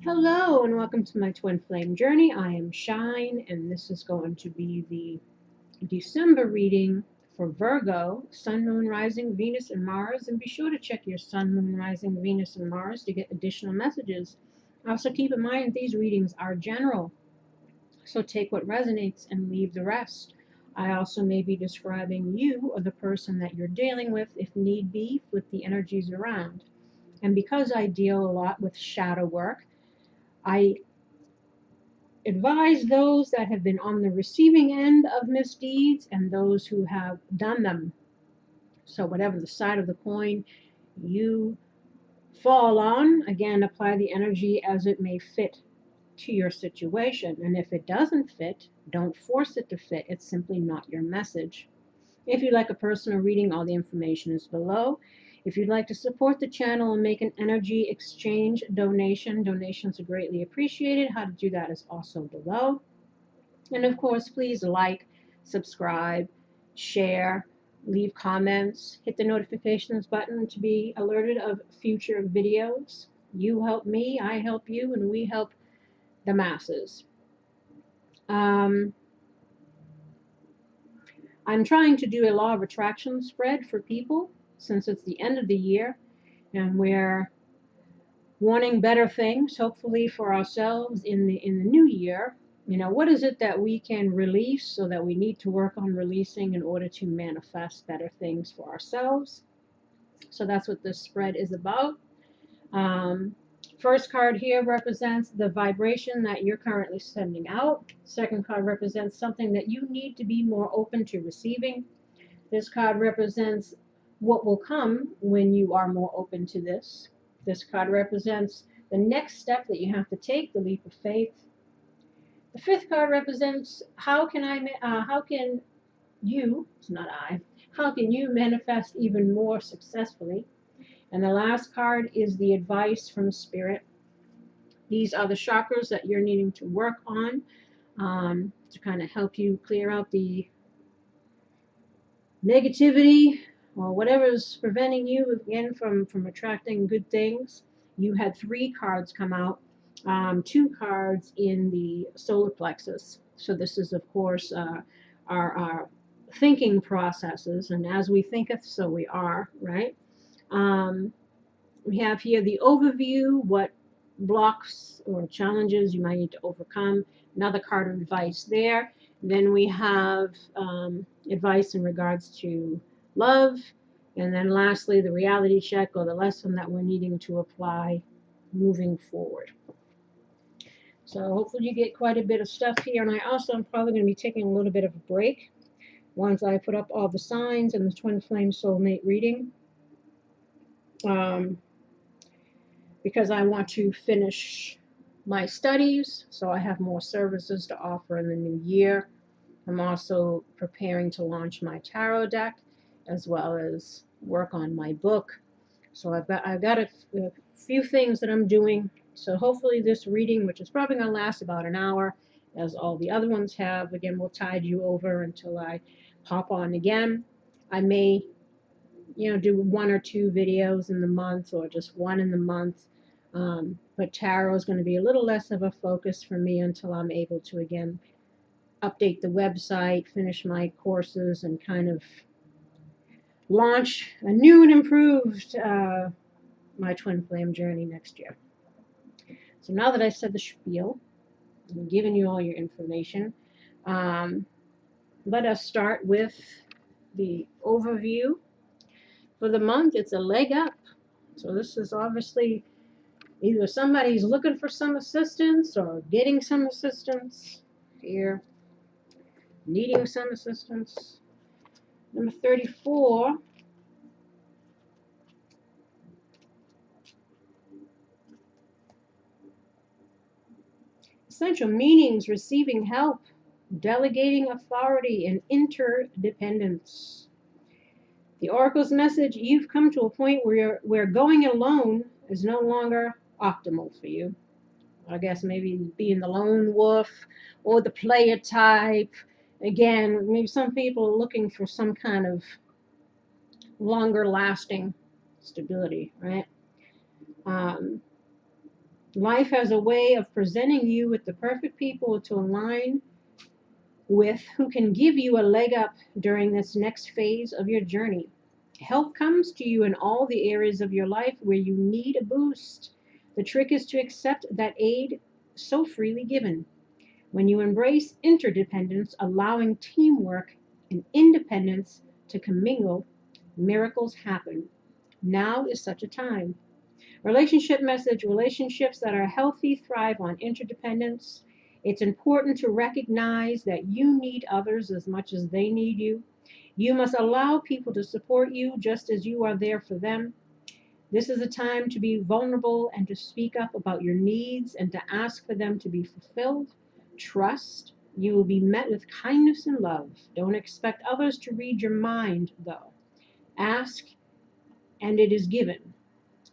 Hello and welcome to my twin flame journey. I am Shine, and this is going to be the December reading for Virgo, Sun, Moon, Rising, Venus, and Mars. And be sure to check your Sun, Moon, Rising, Venus, and Mars to get additional messages. Also, keep in mind these readings are general, so take what resonates and leave the rest. I also may be describing you or the person that you're dealing with if need be, with the energies around. And because I deal a lot with shadow work, I advise those that have been on the receiving end of misdeeds and those who have done them. So, whatever the side of the coin you fall on, again, apply the energy as it may fit to your situation. And if it doesn't fit, don't force it to fit. It's simply not your message. If you'd like a personal reading, all the information is below. If you'd like to support the channel and make an energy exchange donation, donations are greatly appreciated. How to do that is also below. And of course, please like, subscribe, share, leave comments, hit the notifications button to be alerted of future videos. You help me, I help you, and we help the masses. I'm trying to do a law of attraction spread for people since it's the end of the year and we're wanting better things, hopefully for ourselves in the new year. You know, what is it that we can release so that we need to work on releasing in order to manifest better things for ourselves? So that's what this spread is about. First card here represents the vibration that you're currently sending out. Second card represents something that you need to be more open to receiving. This card represents what will come when you are more open to this. This card represents the next step that you have to take, the leap of faith. The fifth card represents how can you, it's not I, how can you manifest even more successfully? And the last card is the advice from Spirit. These are the chakras that you're needing to work on to kind of help you clear out the negativity or whatever is preventing you again from attracting good things. You had 3 cards come out, 2 cards in the solar plexus. So this is, of course, our thinking processes, and as we thinketh, so we are, right? We have here the overview, what blocks or challenges you might need to overcome. Another card of advice there. Then we have advice in regards to love. And then lastly, the reality check or the lesson that we're needing to apply moving forward. So hopefully you get quite a bit of stuff here. And I also am probably going to be taking a little bit of a break once I put up all the signs and the twin flame soulmate reading. Because I want to finish my studies, so I have more services to offer in the new year. I'm also preparing to launch my tarot deck, as well as work on my book. So I've got a few things that I'm doing. So hopefully this reading, which is probably going to last about an hour, as all the other ones have, again, will tide you over until I pop on again. I may, do 1 or 2 videos in the month, or just 1 in the month. But tarot is going to be a little less of a focus for me until I'm able to, again, update the website, finish my courses, and kind of launch a new and improved my twin flame journey next year. So now that I said the spiel, I'm giving you all your information, let us start with the overview. For the month, it's a leg up. So this is obviously either somebody's looking for some assistance or getting some assistance here, needing some assistance. Number 34. Essential meanings: receiving help, delegating authority, and interdependence. The Oracle's message: you've come to a point where going it alone is no longer optimal for you. I guess maybe being the lone wolf or the player type. Again, maybe some people are looking for some kind of longer lasting stability, right? Life has a way of presenting you with the perfect people to align with who can give you a leg up during this next phase of your journey. Help comes to you in all the areas of your life where you need a boost. The trick is to accept that aid so freely given. When you embrace interdependence, allowing teamwork and independence to commingle, miracles happen. Now is such a time. Relationship message: relationships that are healthy thrive on interdependence. It's important to recognize that you need others as much as they need you. You must allow people to support you just as you are there for them. This is a time to be vulnerable and to speak up about your needs and to ask for them to be fulfilled. Trust you will be met with kindness and love. Don't expect others to read your mind, though. Ask, and it is given.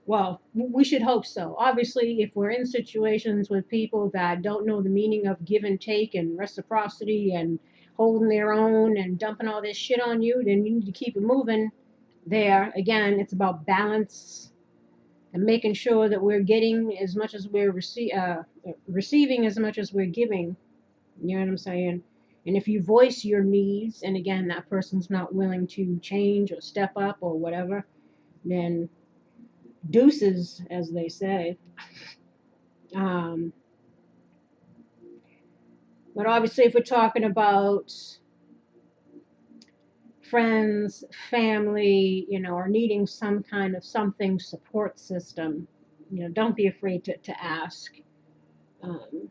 Well, we should hope so. Obviously, if we're in situations with people that don't know the meaning of give and take and reciprocity and holding their own and dumping all this shit on you, then you need to keep it moving there. Again, it's about balance and making sure that we're getting as much as we're receiving as much as we're giving. You know what I'm saying? And if you voice your needs, and again, that person's not willing to change or step up or whatever, then deuces, as they say. Um, but obviously, if we're talking about friends, family, or needing some kind of something support system, don't be afraid to ask. Um,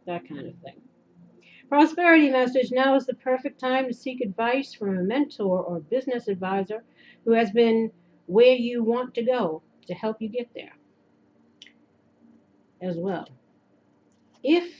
that kind of thing. Prosperity message: now is the perfect time to seek advice from a mentor or business advisor who has been where you want to go to help you get there as well. If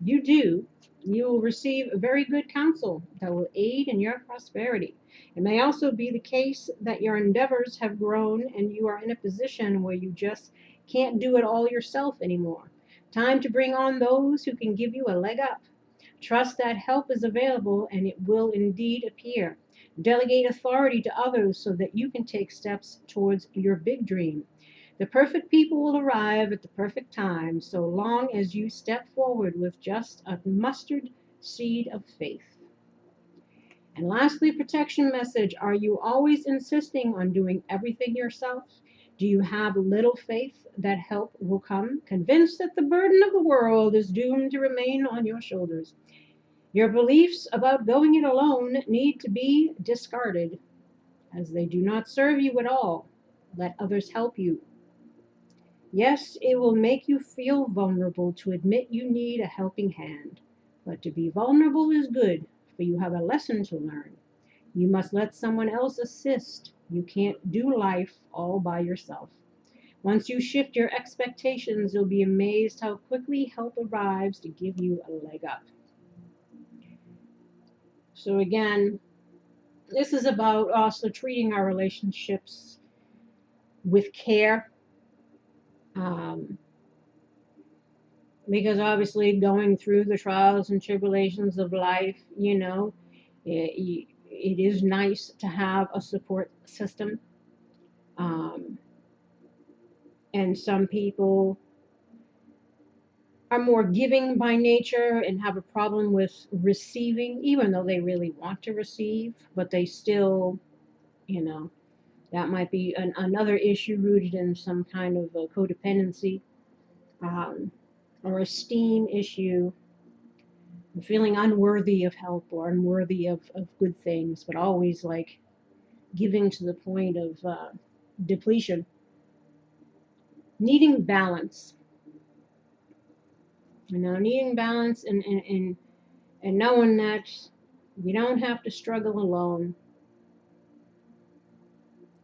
you do, you will receive very good counsel that will aid in your prosperity. It may also be the case that your endeavors have grown and you are in a position where you just can't do it all yourself anymore. Time to bring on those who can give you a leg up. Trust that help is available and it will indeed appear. Delegate authority to others so that you can take steps towards your big dream. The perfect people will arrive at the perfect time, so long as you step forward with just a mustard seed of faith. And lastly, protection message: are you always insisting on doing everything yourself? Do you have little faith that help will come, convinced that the burden of the world is doomed to remain on your shoulders? Your beliefs about going it alone need to be discarded, as they do not serve you at all. Let others help you. Yes, it will make you feel vulnerable to admit you need a helping hand. But to be vulnerable is good, for you have a lesson to learn. You must let someone else assist. You can't do life all by yourself. Once you shift your expectations, you'll be amazed how quickly help arrives to give you a leg up. So again, this is about also treating our relationships with care. Because obviously going through the trials and tribulations of life, it is nice to have a support system. And some people are more giving by nature and have a problem with receiving, even though they really want to receive, but they still, that might be another issue rooted in some kind of a codependency. Or esteem issue, feeling unworthy of help or unworthy of good things, but always like giving to the point of depletion. Needing balance, needing balance and knowing that you don't have to struggle alone.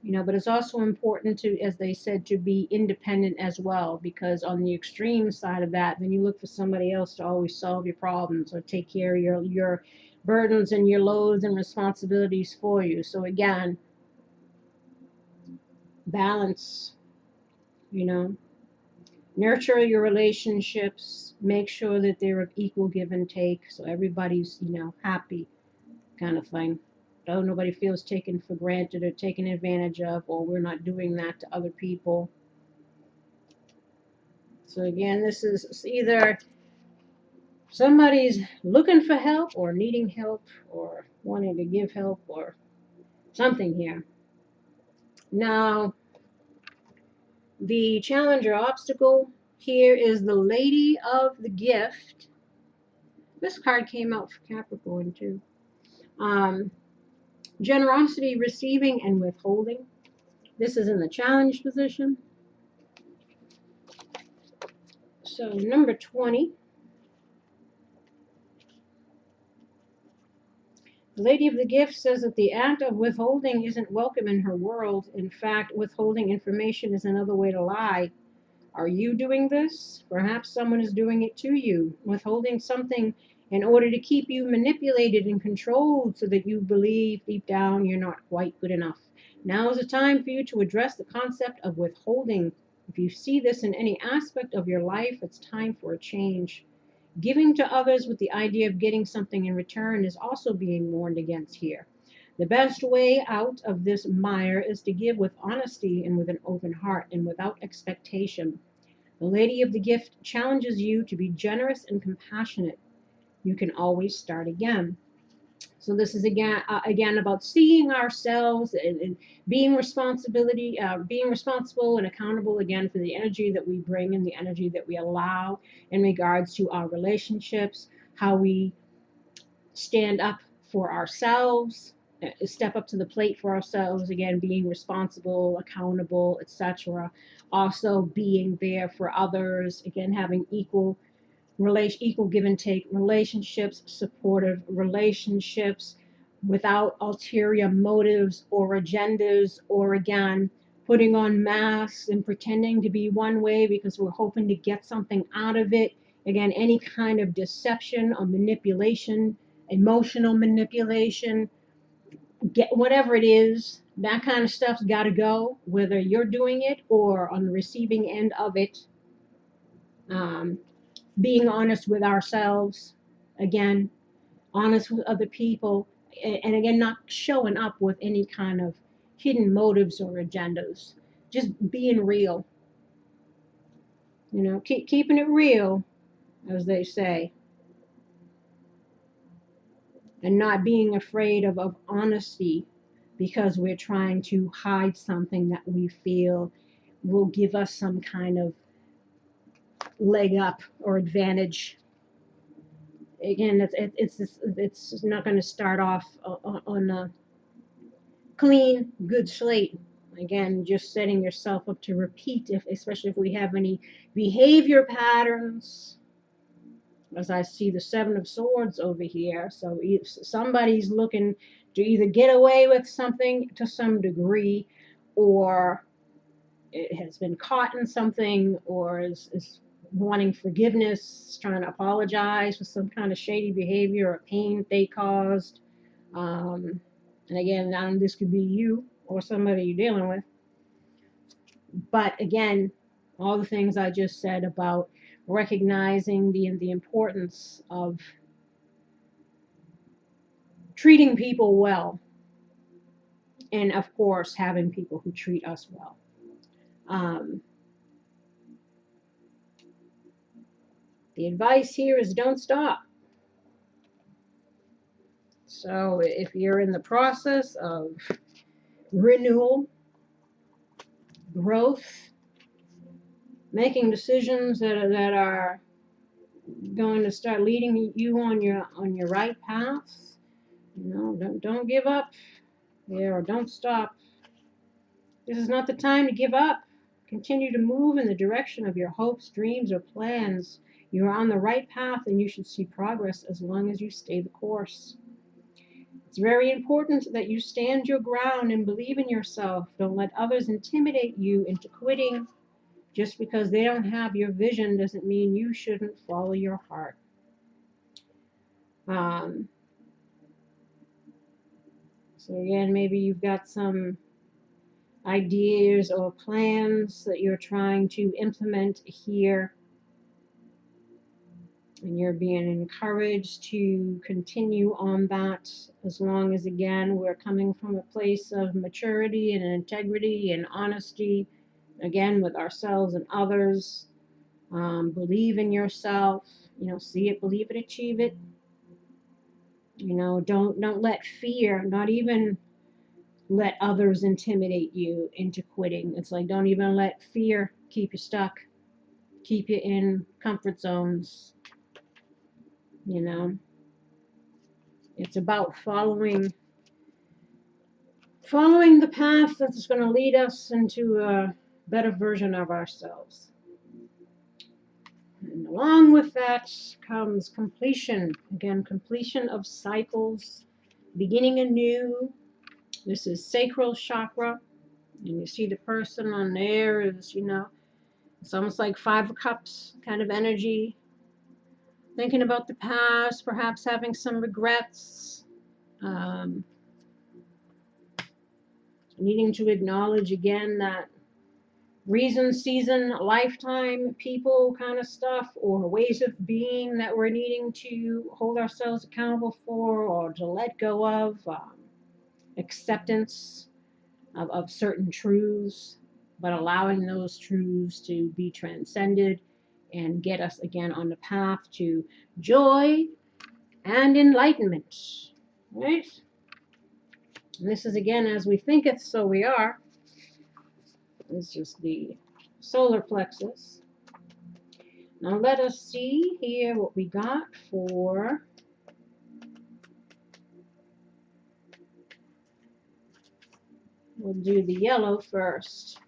But it's also important to, as they said, to be independent as well, because on the extreme side of that, then you look for somebody else to always solve your problems or take care of your burdens and your loads and responsibilities for you. So again, balance, nurture your relationships, make sure that they're of equal give and take, so everybody's, happy, kind of thing. So nobody feels taken for granted or taken advantage of, or we're not doing that to other people. So again, this is either somebody's looking for help or needing help or wanting to give help or something here. Now, the challenge or obstacle here is the Lady of the Gift. This card came out for Capricorn too. Generosity, receiving, and withholding. This is in the challenge position. So number 20. The Lady of the Gift says that the act of withholding isn't welcome in her world. In fact, withholding information is another way to lie. Are you doing this? Perhaps someone is doing it to you, withholding something in order to keep you manipulated and controlled so that you believe deep down you're not quite good enough. Now is the time for you to address the concept of withholding. If you see this in any aspect of your life, it's time for a change. Giving to others with the idea of getting something in return is also being warned against here. The best way out of this mire is to give with honesty and with an open heart and without expectation. The Lady of the Gift challenges you to be generous and compassionate. You can always start again. So this is again about seeing ourselves and being being responsible and accountable again for the energy that we bring and the energy that we allow in regards to our relationships, how we stand up for ourselves, step up to the plate for ourselves, again being responsible, accountable, etc. Also being there for others, again having equal give and take relationships, supportive relationships without ulterior motives or agendas, or again putting on masks and pretending to be one way because we're hoping to get something out of it. Again, any kind of deception or manipulation, emotional manipulation, get whatever it is, that kind of stuff's got to go, whether you're doing it or on the receiving end of it. Being honest with ourselves, again, honest with other people, and again, not showing up with any kind of hidden motives or agendas. Just being real, keeping it real, as they say, and not being afraid of honesty because we're trying to hide something that we feel will give us some kind of leg up or advantage. Again, it's not going to start off on a clean, good slate. Again, just setting yourself up to repeat, especially if we have any behavior patterns. As I see the Seven of Swords over here, so somebody's looking to either get away with something to some degree, or it has been caught in something, or is wanting forgiveness, trying to apologize for some kind of shady behavior or pain they caused. And again, this could be you or somebody you're dealing with. But again, all the things I just said about recognizing the importance of treating people well, and of course having people who treat us well. The advice here is don't stop. So if you're in the process of renewal, growth, making decisions that are going to start leading you on your right path, don't give up there, or don't stop. This is not the time to give up. Continue to move in the direction of your hopes, dreams, or plans. You're on the right path and you should see progress as long as you stay the course. It's very important that you stand your ground and believe in yourself. Don't let others intimidate you into quitting. Just because they don't have your vision doesn't mean you shouldn't follow your heart. So again, maybe you've got some ideas or plans that you're trying to implement here, and you're being encouraged to continue on that, as long as, again, we're coming from a place of maturity and integrity and honesty, again, with ourselves and others. Believe in yourself. See it, believe it, achieve it. Don't let fear, not even let others intimidate you into quitting. It's like, don't even let fear keep you stuck, keep you in comfort zones. It's about following the path that's going to lead us into a better version of ourselves. And along with that comes completion. Again, completion of cycles, beginning anew. This is sacral chakra. And you see the person on there is, it's almost like 5 of Cups kind of energy. Thinking about the past, perhaps having some regrets. Needing to acknowledge again that reason, season, lifetime, people kind of stuff, or ways of being that we're needing to hold ourselves accountable for or to let go of, acceptance of certain truths, but allowing those truths to be transcended and get us again on the path to joy and enlightenment, right? And this is again, as we thinketh, so we are. It's just the solar plexus. Now let us see here what we got for we'll do the yellow first.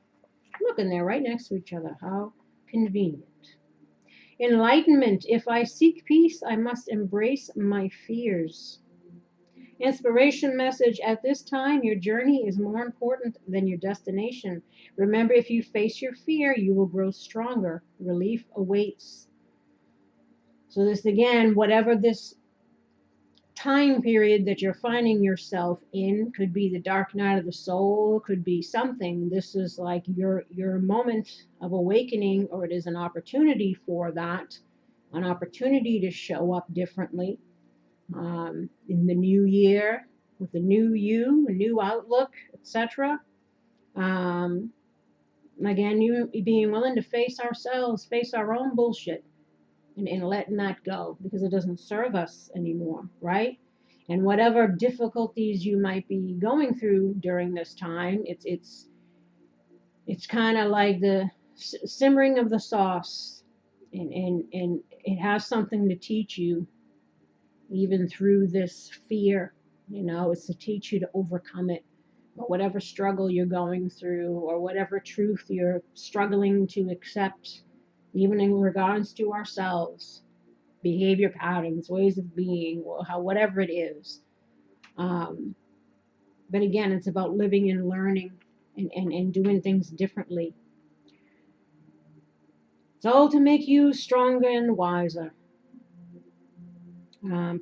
Look, in there right next to each other. How convenient. Enlightenment. If I seek peace, I must embrace my fears. Inspiration message. At this time, your journey is more important than your destination. Remember, if you face your fear, you will grow stronger. Relief awaits. So this again, whatever this time period that you're finding yourself in, could be the dark night of the soul, could be something. This is like your moment of awakening, or it is an opportunity for that, an opportunity to show up differently. In the new year, with a new you, a new outlook, etc. Again, you being willing to face ourselves, face our own bullshit, and letting that go, because it doesn't serve us anymore, right? And whatever difficulties you might be going through during this time, it's kind of like the simmering of the sauce, and it has something to teach you. Even through this fear, it's to teach you to overcome it, or whatever struggle you're going through, or whatever truth you're struggling to accept, even in regards to ourselves, behavior patterns, ways of being, or whatever it is. But again, it's about living and learning and doing things differently. It's all to make you stronger and wiser.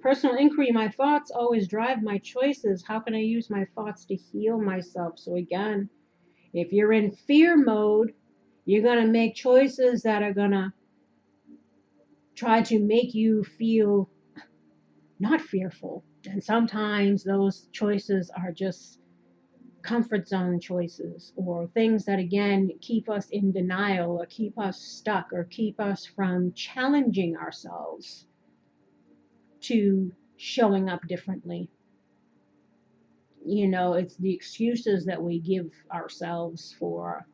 Personal inquiry. My thoughts always drive my choices. How can I use my thoughts to heal myself? So again, if you're in fear mode, you're going to make choices that are going to try to make you feel not fearful. And sometimes those choices are just comfort zone choices, or things that again keep us in denial, or keep us stuck, or keep us from challenging ourselves to showing up differently. It's the excuses that we give ourselves for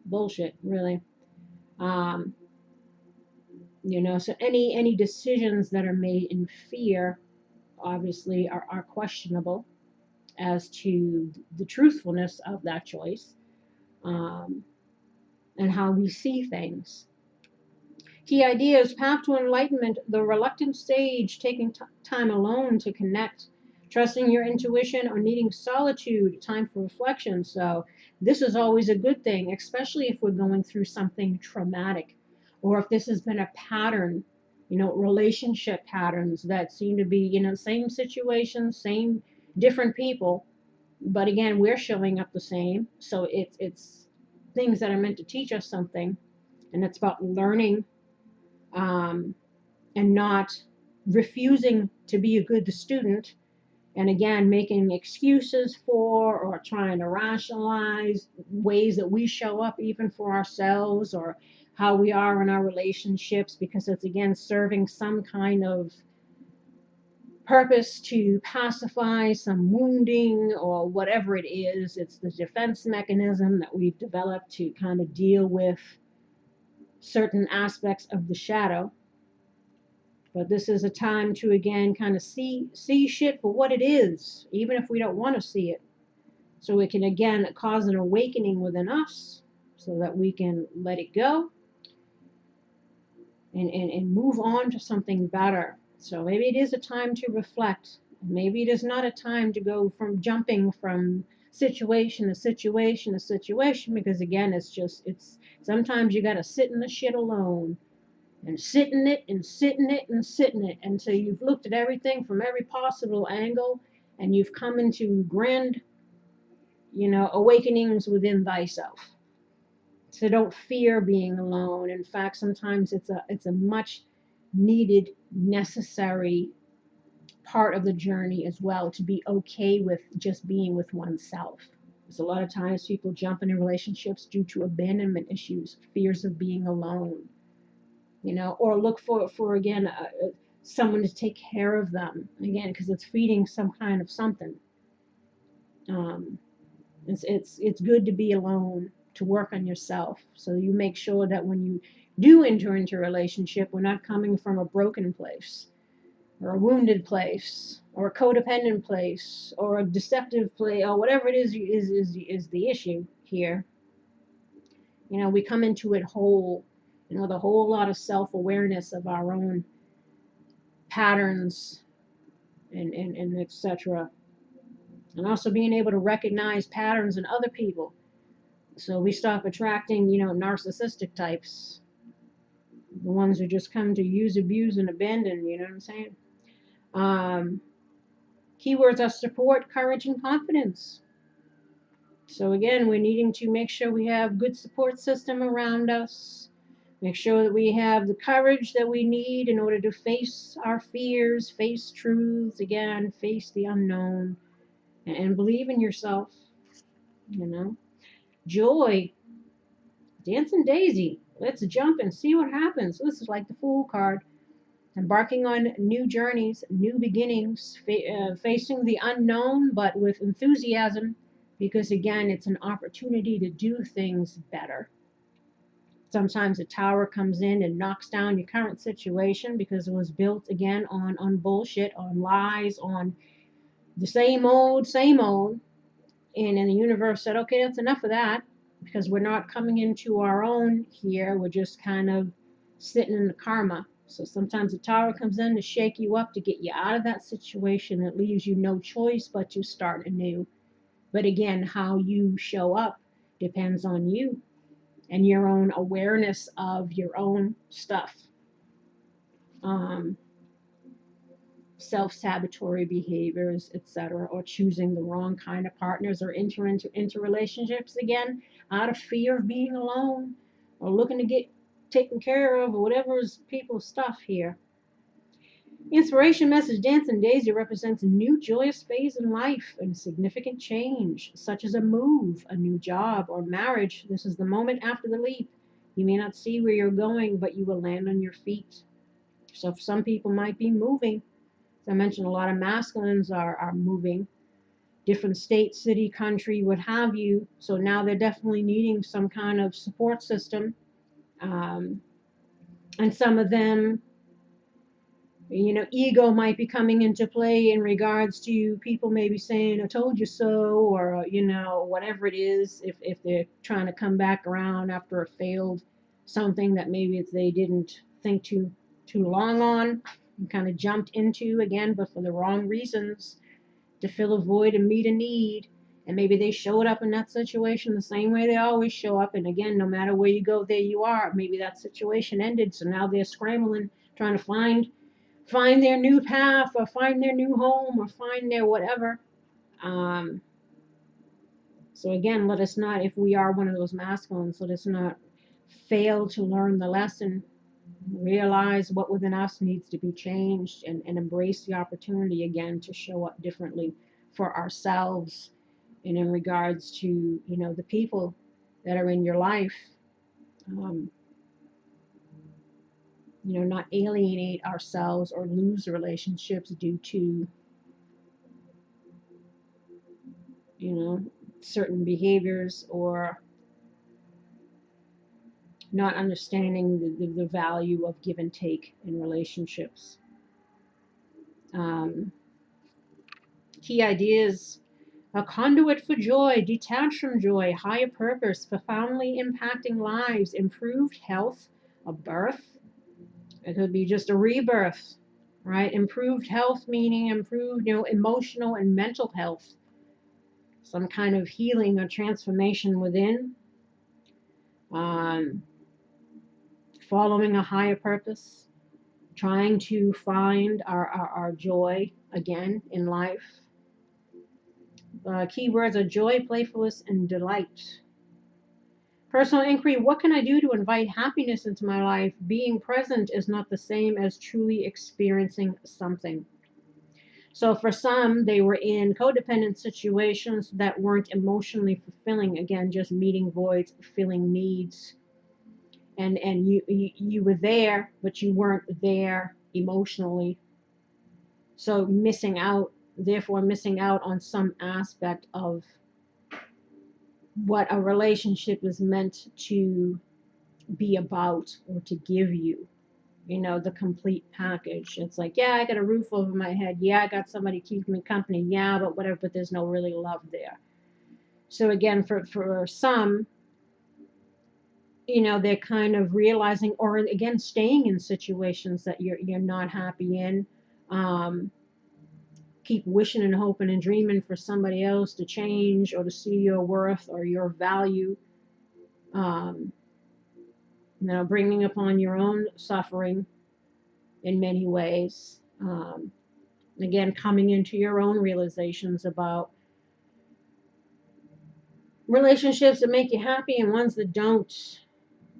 bullshit, really. So any decisions that are made in fear obviously are questionable as to the truthfulness of that choice, and how we see things. Key ideas: path to enlightenment, the reluctant stage, taking time alone to connect, trusting your intuition, or needing solitude, time for reflection. So this is always a good thing, especially if we're going through something traumatic, or if this has been a pattern, relationship patterns that seem to be, same situations, same different people, but again, we're showing up the same. So it's things that are meant to teach us something, and it's about learning, and not refusing to be a good student, And again, making excuses for or trying to rationalize ways that we show up even for ourselves or how we are in our relationships, because it's again serving some kind of purpose to pacify some wounding or whatever it is. It's the defense mechanism that we've developed to kind of deal with certain aspects of the shadow. But this is a time to again kind of see shit for what it is, even if we don't want to see it. So it can again cause an awakening within us so that we can let it go and move on to something better. So maybe it is a time to reflect. Maybe it is not a time to go from jumping from situation to situation to situation, because again, it's sometimes you got to sit in the shit alone and sit in it and sit in it and sit in it until you've looked at everything from every possible angle and you've come into grand, awakenings within thyself. So don't fear being alone. In fact, sometimes it's a much needed, necessary part of the journey as well, to be okay with just being with oneself. Because a lot of times people jump into relationships due to abandonment issues, fears of being alone, or look for again, someone to take care of them, again, because it's feeding some kind of something. It's good to be alone, to work on yourself, so you make sure that when you do enter into a relationship, we're not coming from a broken place or a wounded place or a codependent place or a deceptive place or whatever it is the issue here. We come into it whole, with a whole lot of self-awareness of our own patterns and etc. And also being able to recognize patterns in other people. So we stop attracting, narcissistic types. The ones who just come to use, abuse, and abandon, you know what I'm saying? Keywords are support, courage, and confidence. So again, we're needing to make sure we have good support system around us. Make sure that we have the courage that we need in order to face our fears, face truths, again, face the unknown, and believe in yourself, Joy, dancing daisy. Let's jump and see what happens. This is like the Fool card. Embarking on new journeys, new beginnings, facing the unknown, but with enthusiasm, because again, it's an opportunity to do things better. Sometimes a tower comes in and knocks down your current situation because it was built again on bullshit, on lies, on the same old, same old. And then the universe said, okay, that's enough of that, because we're not coming into our own here. We're just kind of sitting in the karma. So sometimes the tower comes in to shake you up, to get you out of that situation. It leaves you no choice but to start anew. But again, how you show up depends on you and your own awareness of your own stuff. Self-sabotatory behaviors, etc., or choosing the wrong kind of partners, or enter into relationships again out of fear of being alone, or looking to get taken care of, or whatever is people's stuff here. Inspiration message: Dancing Daisy represents a new joyous phase in life and significant change, such as a move, a new job, or marriage. This is the moment after the leap. You may not see where you're going, but you will land on your feet. So some people might be moving. As I mentioned, a lot of masculines are moving, different state, city, country, what have you. So now they're definitely needing some kind of support system. And some of them, ego might be coming into play in regards to people maybe saying, I told you so, or, whatever it is, if they're trying to come back around after a failed something that maybe they didn't think too long on, and kind of jumped into again, but for the wrong reasons, to fill a void and meet a need. And maybe they showed up in that situation the same way they always show up. And again, no matter where you go, there you are. Maybe that situation ended, so now they're scrambling, trying to find their new path, or find their new home, or find their whatever. So again, let us not, if we are one of those masculines, let us not fail to learn the lesson realize what within us needs to be changed, and embrace the opportunity again to show up differently for ourselves, and in regards to, you know, the people that are in your life. Um, you know, not alienate ourselves or lose relationships due to, you know, certain behaviors, or not understanding the value of give and take in relationships. Um, Key ideas: a conduit for joy, detached from joy, higher purpose, profoundly impacting lives, improved health, a birth. It could be just a rebirth, right? Improved health, meaning improved, you know, emotional and mental health, some kind of healing or transformation within, um, following a higher purpose, trying to find our joy again in life. Keywords are joy, playfulness, and delight. Personal inquiry: what can I do to invite happiness into my life? Being present is not the same as truly experiencing something. So for some, they were in codependent situations that weren't emotionally fulfilling. Again, just meeting voids, filling needs. And you were there, but you weren't there emotionally. So therefore missing out on some aspect of what a relationship is meant to be about or to give you, you know, the complete package. It's like, yeah, I got a roof over my head. Yeah, I got somebody keeping me company. Yeah, but whatever, but there's no really love there. So again, for some, you know, they're kind of realizing, or again, staying in situations that you're not happy in. Um, Keep wishing and hoping and dreaming for somebody else to change or to see your worth or your value. Um, you know, bringing upon your own suffering in many ways. Again, coming into your own realizations about relationships that make you happy and ones that don't.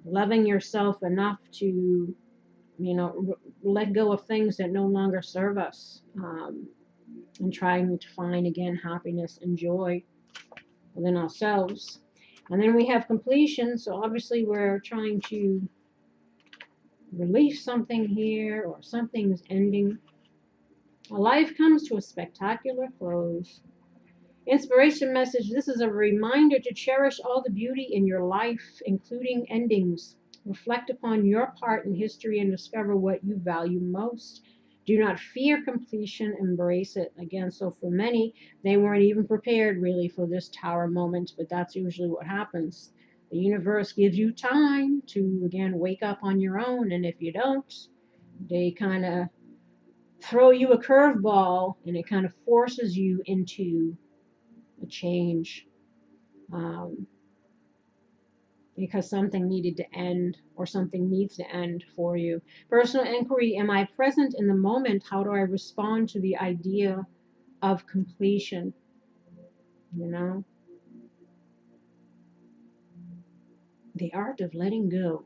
Loving yourself enough to, you know, let go of things that no longer serve us, and trying to find again happiness and joy within ourselves. And then we have completion. So obviously we're trying to release something here, or something's ending. A life comes to a spectacular close. Inspiration message: this is a reminder to cherish all the beauty in your life, including endings. Reflect upon your part in history and discover what you value most. Do not fear completion, embrace it. Again, so for many, they weren't even prepared really for this tower moment, but that's usually what happens. The universe gives you time to, again, wake up on your own, and if you don't, they kind of throw you a curveball, and it kind of forces you into a change, um, because something needed to end, or something needs to end for you. Personal inquiry: am I present in the moment? How do I respond to the idea of completion? You know, the art of letting go.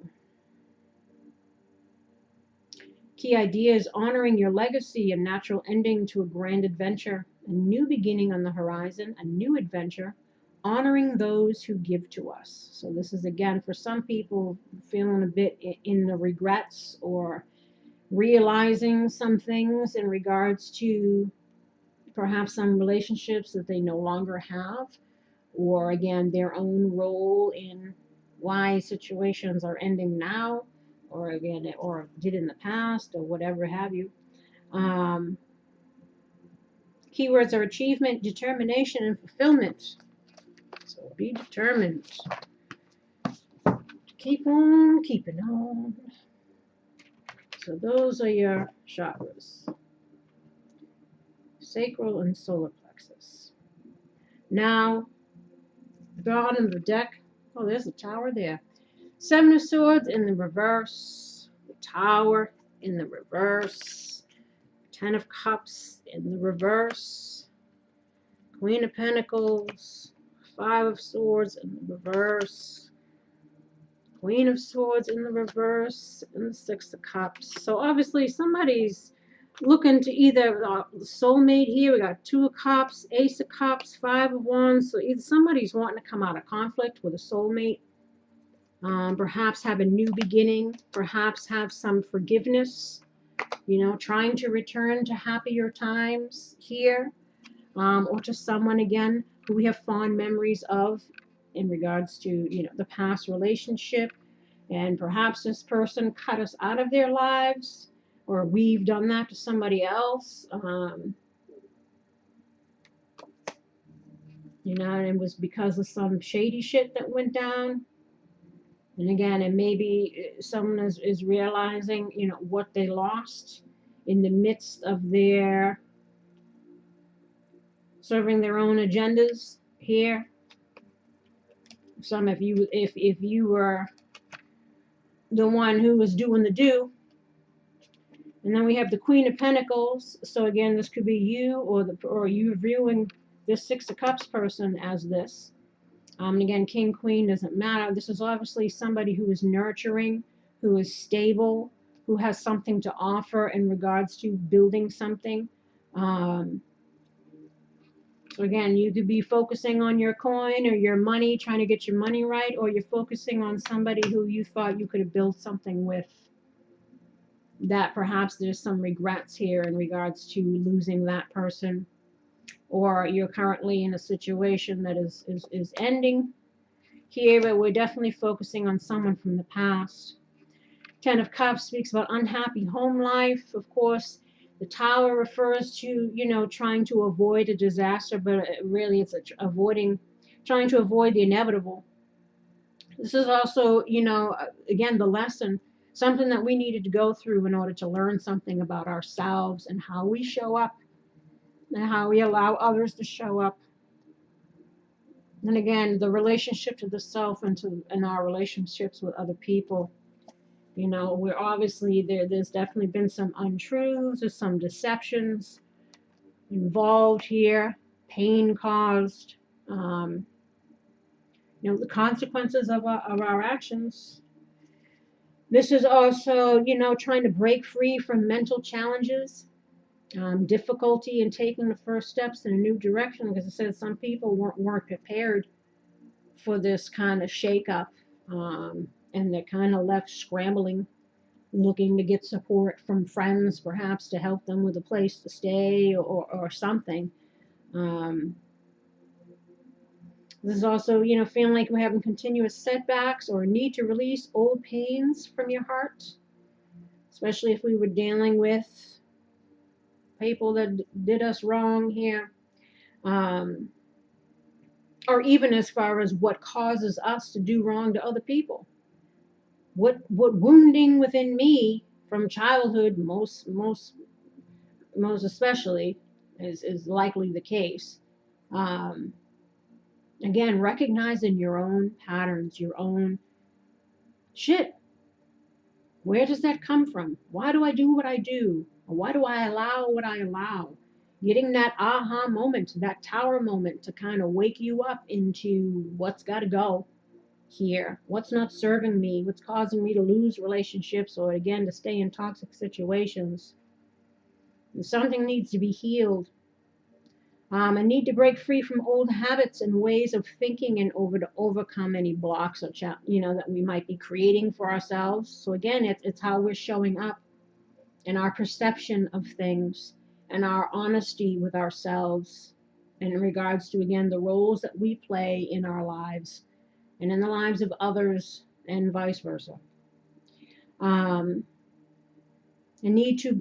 Key ideas: honoring your legacy, a natural ending to a grand adventure, a new beginning on the horizon, a new adventure, honoring those who give to us. So this is again for some people feeling a bit in the regrets, or realizing some things in regards to perhaps some relationships that they no longer have, or again their own role in why situations are ending now, or again, or did in the past, or whatever have you. Um, Keywords are achievement, determination, and fulfillment. So be determined. Keep on keeping on. So those are your chakras: sacral and solar plexus. Now, the bottom of the deck. Oh, there's a tower there. Seven of Swords in the reverse. The Tower in the reverse. Ten of Cups in the reverse. Queen of Pentacles. Five of Swords in the reverse. Queen of Swords in the reverse, and the Six of Cups. So obviously somebody's looking to either soulmate here. We got Two of Cups, Ace of Cups, Five of Wands. So either somebody's wanting to come out of conflict with a soulmate, perhaps have a new beginning, perhaps have some forgiveness, you know, trying to return to happier times here, or to someone again who we have fond memories of in regards to, you know, the past relationship. And perhaps this person cut us out of their lives, or we've done that to somebody else. You know, and it was because of some shady shit that went down. And again, and maybe someone is realizing, you know, what they lost in the midst of their serving their own agendas here. Some of you, if you were the one who was doing the do. And then we have the Queen of Pentacles. So again, this could be you, or you viewing this Six of Cups person as this. And again, King, Queen doesn't matter. This is obviously somebody who is nurturing, who is stable, who has something to offer in regards to building something. So again, you could be focusing on your coin or your money, trying to get your money right, or you're focusing on somebody who you thought you could have built something with. That perhaps there's some regrets here in regards to losing that person, or you're currently in a situation that is ending here, but we're definitely focusing on someone from the past. Ten of Cups speaks about unhappy home life. Of course, the Tower refers to, you know, trying to avoid a disaster, but really it's trying to avoid the inevitable. This is also, you know, again, the lesson, something that we needed to go through in order to learn something about ourselves and how we show up and how we allow others to show up. And again, the relationship to the self and our relationships with other people. You know, we're obviously there's definitely been some untruths, there's some deceptions involved here, pain caused, you know, the consequences of our actions. This is also, you know, trying to break free from mental challenges, difficulty in taking the first steps in a new direction, because it says some people weren't prepared for this kind of shakeup, and they're kind of left scrambling, looking to get support from friends, perhaps to help them with a place to stay or something. This is also, you know, feeling like we're having continuous setbacks or need to release old pains from your heart, especially if we were dealing with people that did us wrong here. Or even as far as what causes us to do wrong to other people. What wounding within me from childhood, most especially, is likely the case. Again, recognizing your own patterns, your own shit. Where does that come from? Why do I do what I do? Or why do I allow what I allow? Getting that aha moment, that tower moment to kind of wake you up into what's got to go here, what's not serving me, what's causing me to lose relationships, or again, to stay in toxic situations. And something needs to be healed. I need to break free from old habits and ways of thinking and to overcome any blocks or you know, that we might be creating for ourselves. So again, it's how we're showing up and our perception of things and our honesty with ourselves in regards to, again, the roles that we play in our lives and in the lives of others and vice versa. A need to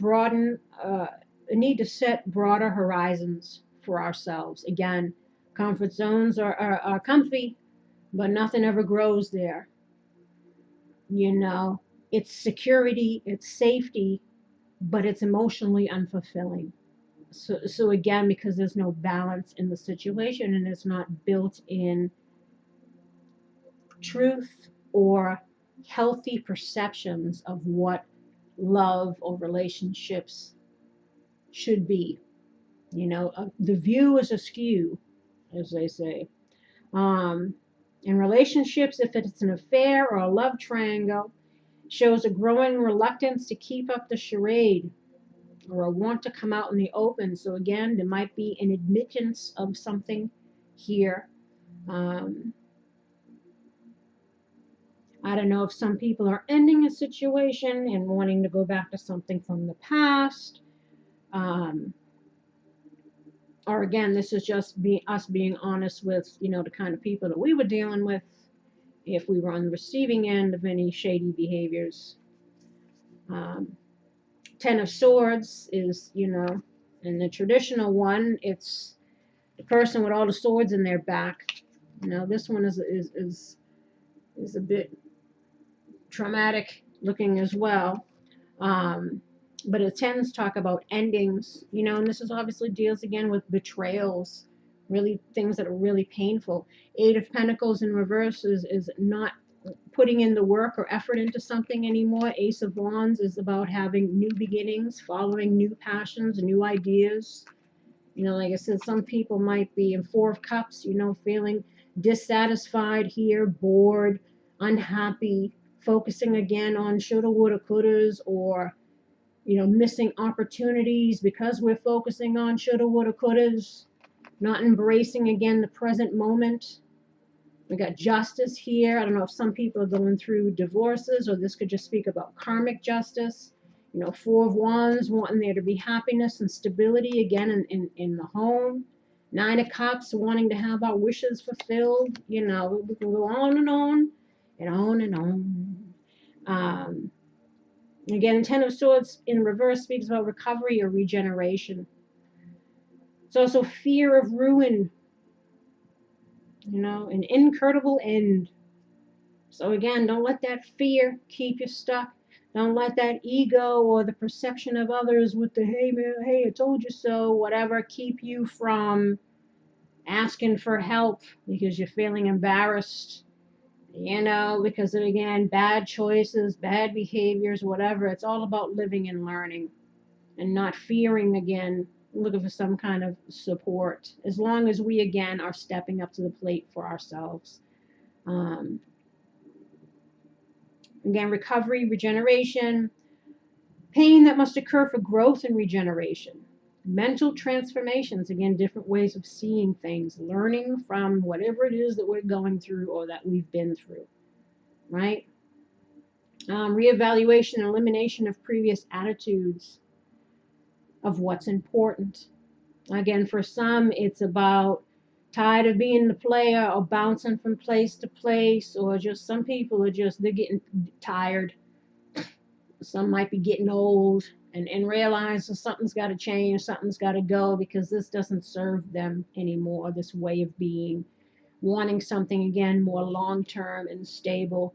set broader horizons for ourselves. Again, comfort zones are comfy, but nothing ever grows there. You know, it's security, it's safety, but it's emotionally unfulfilling. So again, because there's no balance in the situation and it's not built in truth or healthy perceptions of what love or relationships should be. You know, the view is askew, as they say. And In relationships, if it's an affair or a love triangle, shows a growing reluctance to keep up the charade or a want to come out in the open. So again, there might be an admittance of something here. I don't know if some people are ending a situation and wanting to go back to something from the past. Or again, this is just us being honest with, the kind of people that we were dealing with if we were on the receiving end of any shady behaviors. Ten of Swords is, in the traditional one, it's the person with all the swords in their back. This one is a bit traumatic looking as well. But it tends to talk about endings, and this is obviously deals again with betrayals, really things that are really painful. Eight of Pentacles in reverse is not putting in the work or effort into something anymore. Ace of Wands is about having new beginnings, following new passions, new ideas. Like I said, some people might be in Four of Cups, feeling dissatisfied here, bored, unhappy, focusing again on shoulda, woulda, couldas, or missing opportunities because we're focusing on shoulda, woulda, couldas, not embracing again the present moment. We got Justice here. I don't know if some people are going through divorces, or this could just speak about karmic justice. Four of Wands, wanting there to be happiness and stability again in the home. Nine of Cups, wanting to have our wishes fulfilled. We can go on and on and on and on. Again, Ten of Swords in reverse speaks about recovery or regeneration. It's also fear of ruin, an incurable end. So again, don't let that fear keep you stuck. Don't let that ego or the perception of others with the, hey, man, hey, I told you so, whatever, keep you from asking for help because you're feeling embarrassed. Because of, again, bad choices, bad behaviors, whatever. It's all about living and learning and not fearing, again, looking for some kind of support. As long as we, again, are stepping up to the plate for ourselves. Again, recovery, regeneration, pain that must occur for growth and regeneration. Mental transformations, again, different ways of seeing things, learning from whatever it is that we're going through or that we've been through, right? Reevaluation and elimination of previous attitudes of what's important. Again, for some, it's about tired of being the player or bouncing from place to place, or just some people are just, they're getting tired. Some might be getting old and realize that something's got to change, something's got to go because this doesn't serve them anymore, this way of being. Wanting something, again, more long-term and stable.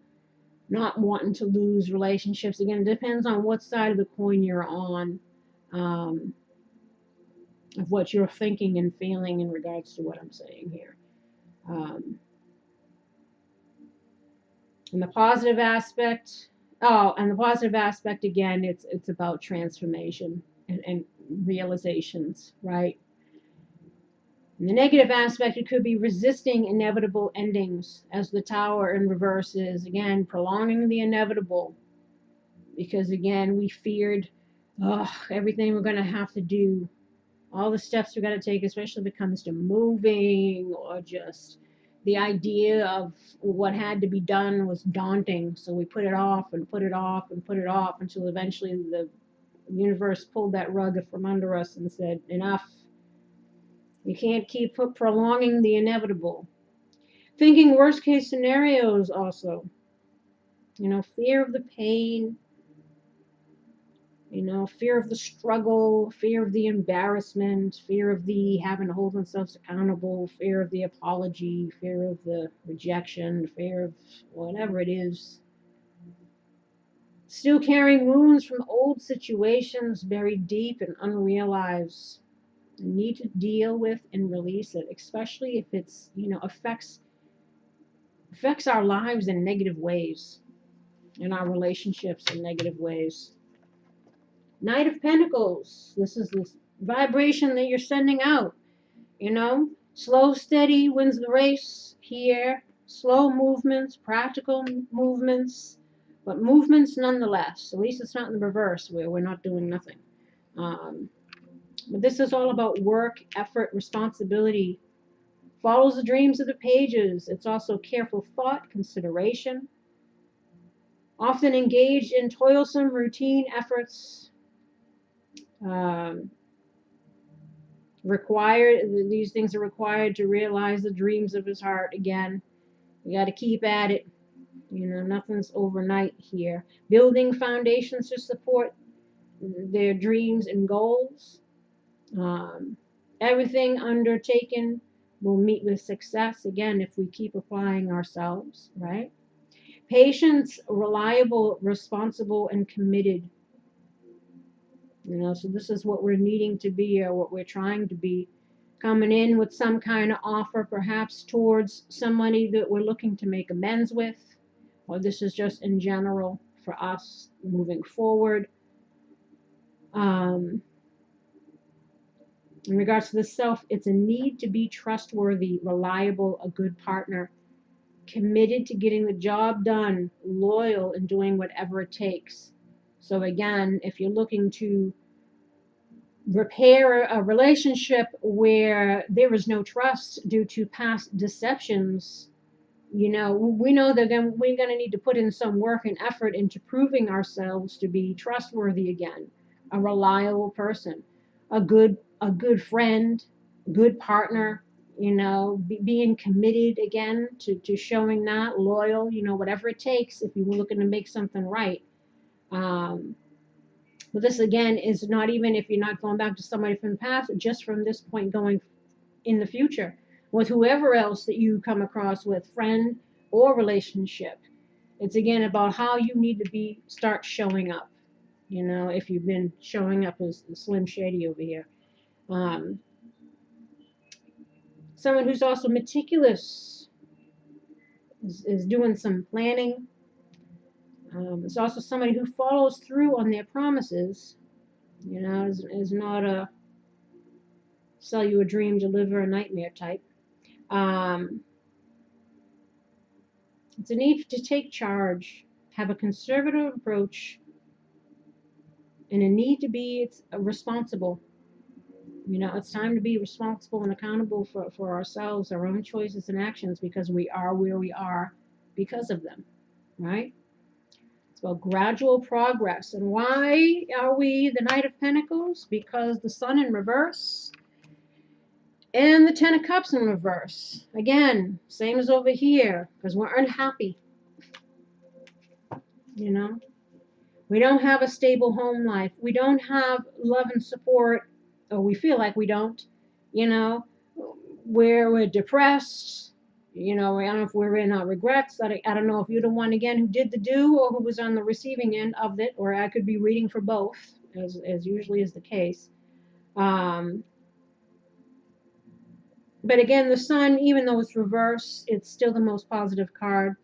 Not wanting to lose relationships. Again, it depends on what side of the coin you're on, of what you're thinking and feeling in regards to what I'm saying here. And the positive aspect, again, it's about transformation and realizations, right? In the negative aspect, it could be resisting inevitable endings, as the Tower in reverse is, again, prolonging the inevitable. Because, again, we feared everything we're going to have to do, all the steps we're going to take, especially if it comes to moving or just the idea of what had to be done was daunting. So we put it off and put it off and put it off until eventually the universe pulled that rug from under us and said, enough. You can't keep prolonging the inevitable. Thinking worst case scenarios also. Fear of the pain. Fear of the struggle, fear of the embarrassment, fear of the having to hold themselves accountable, fear of the apology, fear of the rejection, fear of whatever it is. Still carrying wounds from old situations buried deep and unrealized. Need to deal with and release it, especially if it's, affects our lives in negative ways, in our relationships in negative ways. Knight of Pentacles. This is the vibration that you're sending out. Slow, steady wins the race here. Slow movements, practical movements, but movements nonetheless. At least it's not in the reverse where we're not doing nothing. Um, but this is all about work, effort, responsibility. Follows the dreams of the pages. It's also careful thought, consideration. Often engaged in toilsome routine efforts. Um, these things are required to realize the dreams of his heart. Again, you got to keep at it. You know, nothing's overnight here. Building foundations to support their dreams and goals. Everything undertaken will meet with success, again, if we keep applying ourselves, right? Patience, reliable, responsible, and committed. You know, so this is what we're needing to be, or what we're trying to be. Coming in with some kind of offer, perhaps towards somebody that we're looking to make amends with, or this is just in general for us moving forward. In regards to the self, it's a need to be trustworthy, reliable, a good partner, committed to getting the job done, loyal, and doing whatever it takes. So again, if you're looking to repair a relationship where there is no trust due to past deceptions, you know, we know that then we're going to need to put in some work and effort into proving ourselves to be trustworthy again, a reliable person, a good friend, good partner, you know, being committed again to showing that, loyal, you know, whatever it takes if you were looking to make something right. But this again is not even if you're not going back to somebody from the past, just from this point going in the future with whoever else that you come across with, friend or relationship. It's again about how you need to start showing up. You know, if you've been showing up as Slim Shady over here. Someone who's also meticulous is doing some planning. It's also somebody who follows through on their promises. You know, is not a sell you a dream, deliver a nightmare type. It's a need to take charge, have a conservative approach, and a need to be responsible. You know, it's time to be responsible and accountable for ourselves, our own choices and actions, because we are where we are because of them, right? It's about gradual progress. And why are we the Knight of Pentacles? Because the Sun in reverse and the Ten of Cups in reverse. Again, same as over here, because we're unhappy. You know, we don't have a stable home life. We don't have love and support, or we feel like we don't. You know, where we're depressed. You know, I don't know if we're in our regrets. I don't know if you're the one again who did the do or who was on the receiving end of it, or I could be reading for both, as usually is the case. But again, the Sun, even though it's reverse, it's still the most positive card.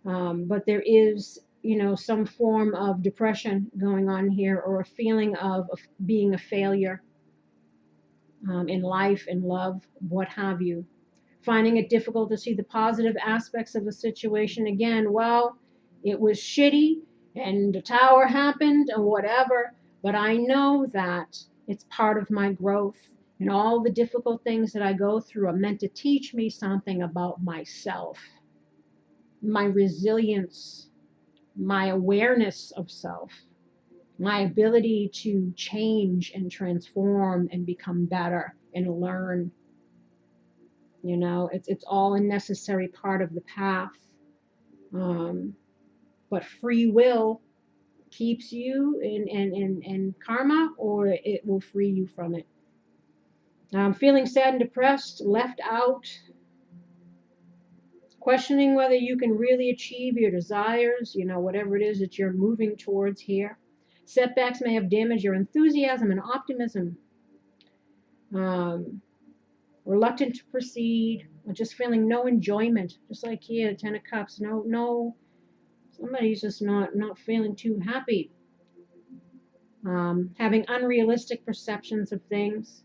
But there is, you know, some form of depression going on here, or a feeling of being a failure in life, in love, what have you. Finding it difficult to see the positive aspects of the situation. Again, well, it was shitty and the tower happened and whatever, but I know that it's part of my growth, and all the difficult things that I go through are meant to teach me something about myself, my resilience, my awareness of self, my ability to change and transform and become better and learn. You know, it's all a necessary part of the path. But free will keeps you in karma, or it will free you from it. Feeling sad and depressed, left out, questioning whether you can really achieve your desires, you know, whatever it is that you're moving towards here. Setbacks may have damaged your enthusiasm and optimism. Reluctant to proceed, or just feeling no enjoyment, just like here, Ten of Cups. No, somebody's just not feeling too happy. Having unrealistic perceptions of things.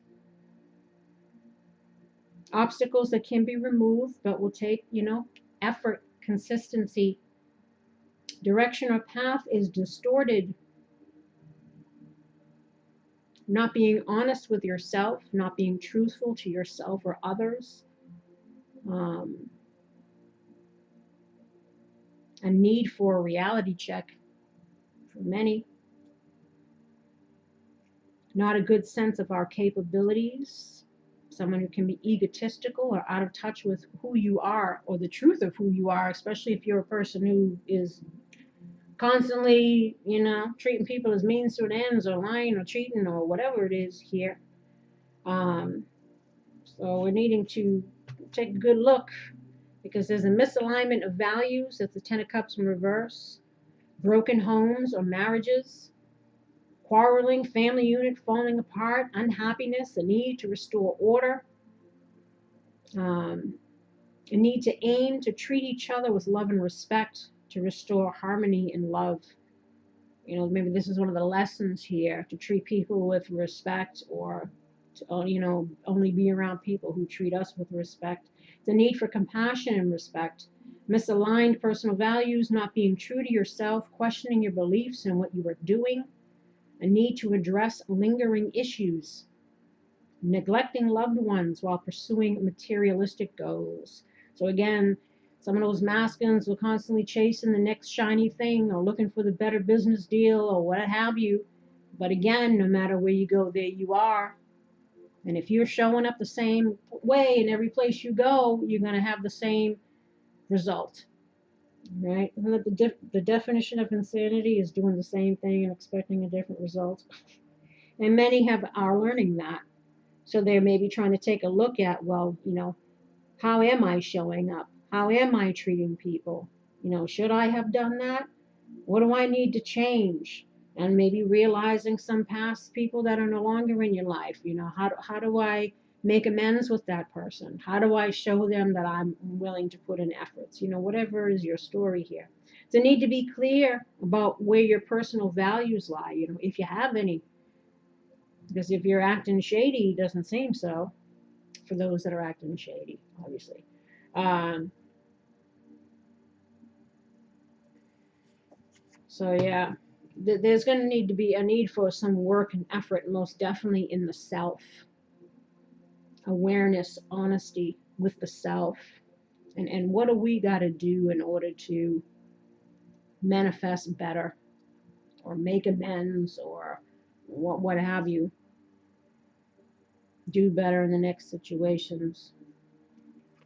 Obstacles that can be removed, but will take, you know, effort, consistency, direction or path is distorted. Not being honest with yourself, not being truthful to yourself or others. A need for a reality check for many. Not a good sense of our capabilities. Someone who can be egotistical or out of touch with who you are or the truth of who you are, especially if you're a person who is constantly, treating people as means to an ends or lying or cheating or whatever it is here. So we're needing to take a good look because there's a misalignment of values. That's the Ten of Cups in reverse. Broken homes or marriages. Quarreling, family unit falling apart, unhappiness, a need to restore order, a need to aim to treat each other with love and respect, to restore harmony and love. Maybe this is one of the lessons here, to treat people with respect, or to, only be around people who treat us with respect. The need for compassion and respect. Misaligned personal values, not being true to yourself, questioning your beliefs and what you are doing. A need to address lingering issues, neglecting loved ones while pursuing materialistic goals. So again, some of those masculines will constantly chasing the next shiny thing or looking for the better business deal or what have you. But again, no matter where you go, there you are. And if you're showing up the same way in every place you go, you're going to have the same result. Right? Isn't that the definition of insanity is doing the same thing and expecting a different result? And many are learning that. So they're maybe trying to take a look at, well, how am I showing up? How am I treating people? Should I have done that? What do I need to change? And maybe realizing some past people that are no longer in your life. How do I make amends with that person? How do I show them that I'm willing to put in efforts? Whatever is your story here. So need to be clear about where your personal values lie, if you have any. Because if you're acting shady, it doesn't seem so for those that are acting shady, obviously. So yeah, there's going to need to be a need for some work and effort, most definitely in the self. Awareness, honesty with the self. And what do we got to do in order to manifest better or make amends or what have you, do better in the next situations.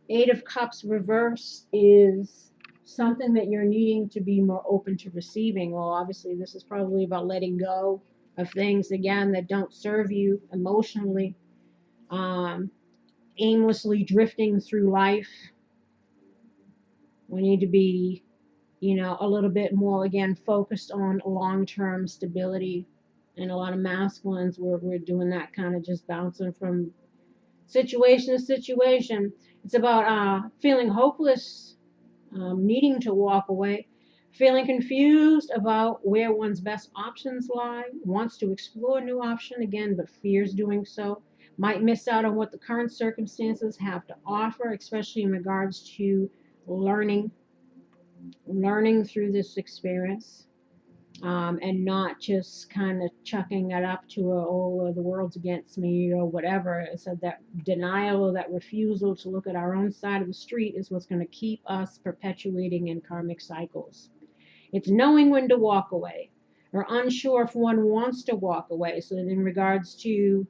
Eight of Cups reverse is something that you're needing to be more open to receiving. Well, obviously this is probably about letting go of things, again, that don't serve you emotionally. Aimlessly drifting through life. We need to be, a little bit more, again, focused on long-term stability. And a lot of masculines, we're doing that kind of just bouncing from situation to situation. It's about feeling hopeless, needing to walk away, feeling confused about where one's best options lie, wants to explore a new option again, but fears doing so, might miss out on what the current circumstances have to offer, especially in regards to learning through this experience, and not just kind of chucking it up to the world's against me or whatever. So that denial or that refusal to look at our own side of the street is what's going to keep us perpetuating in karmic cycles. It's knowing when to walk away, or unsure if one wants to walk away. So in regards to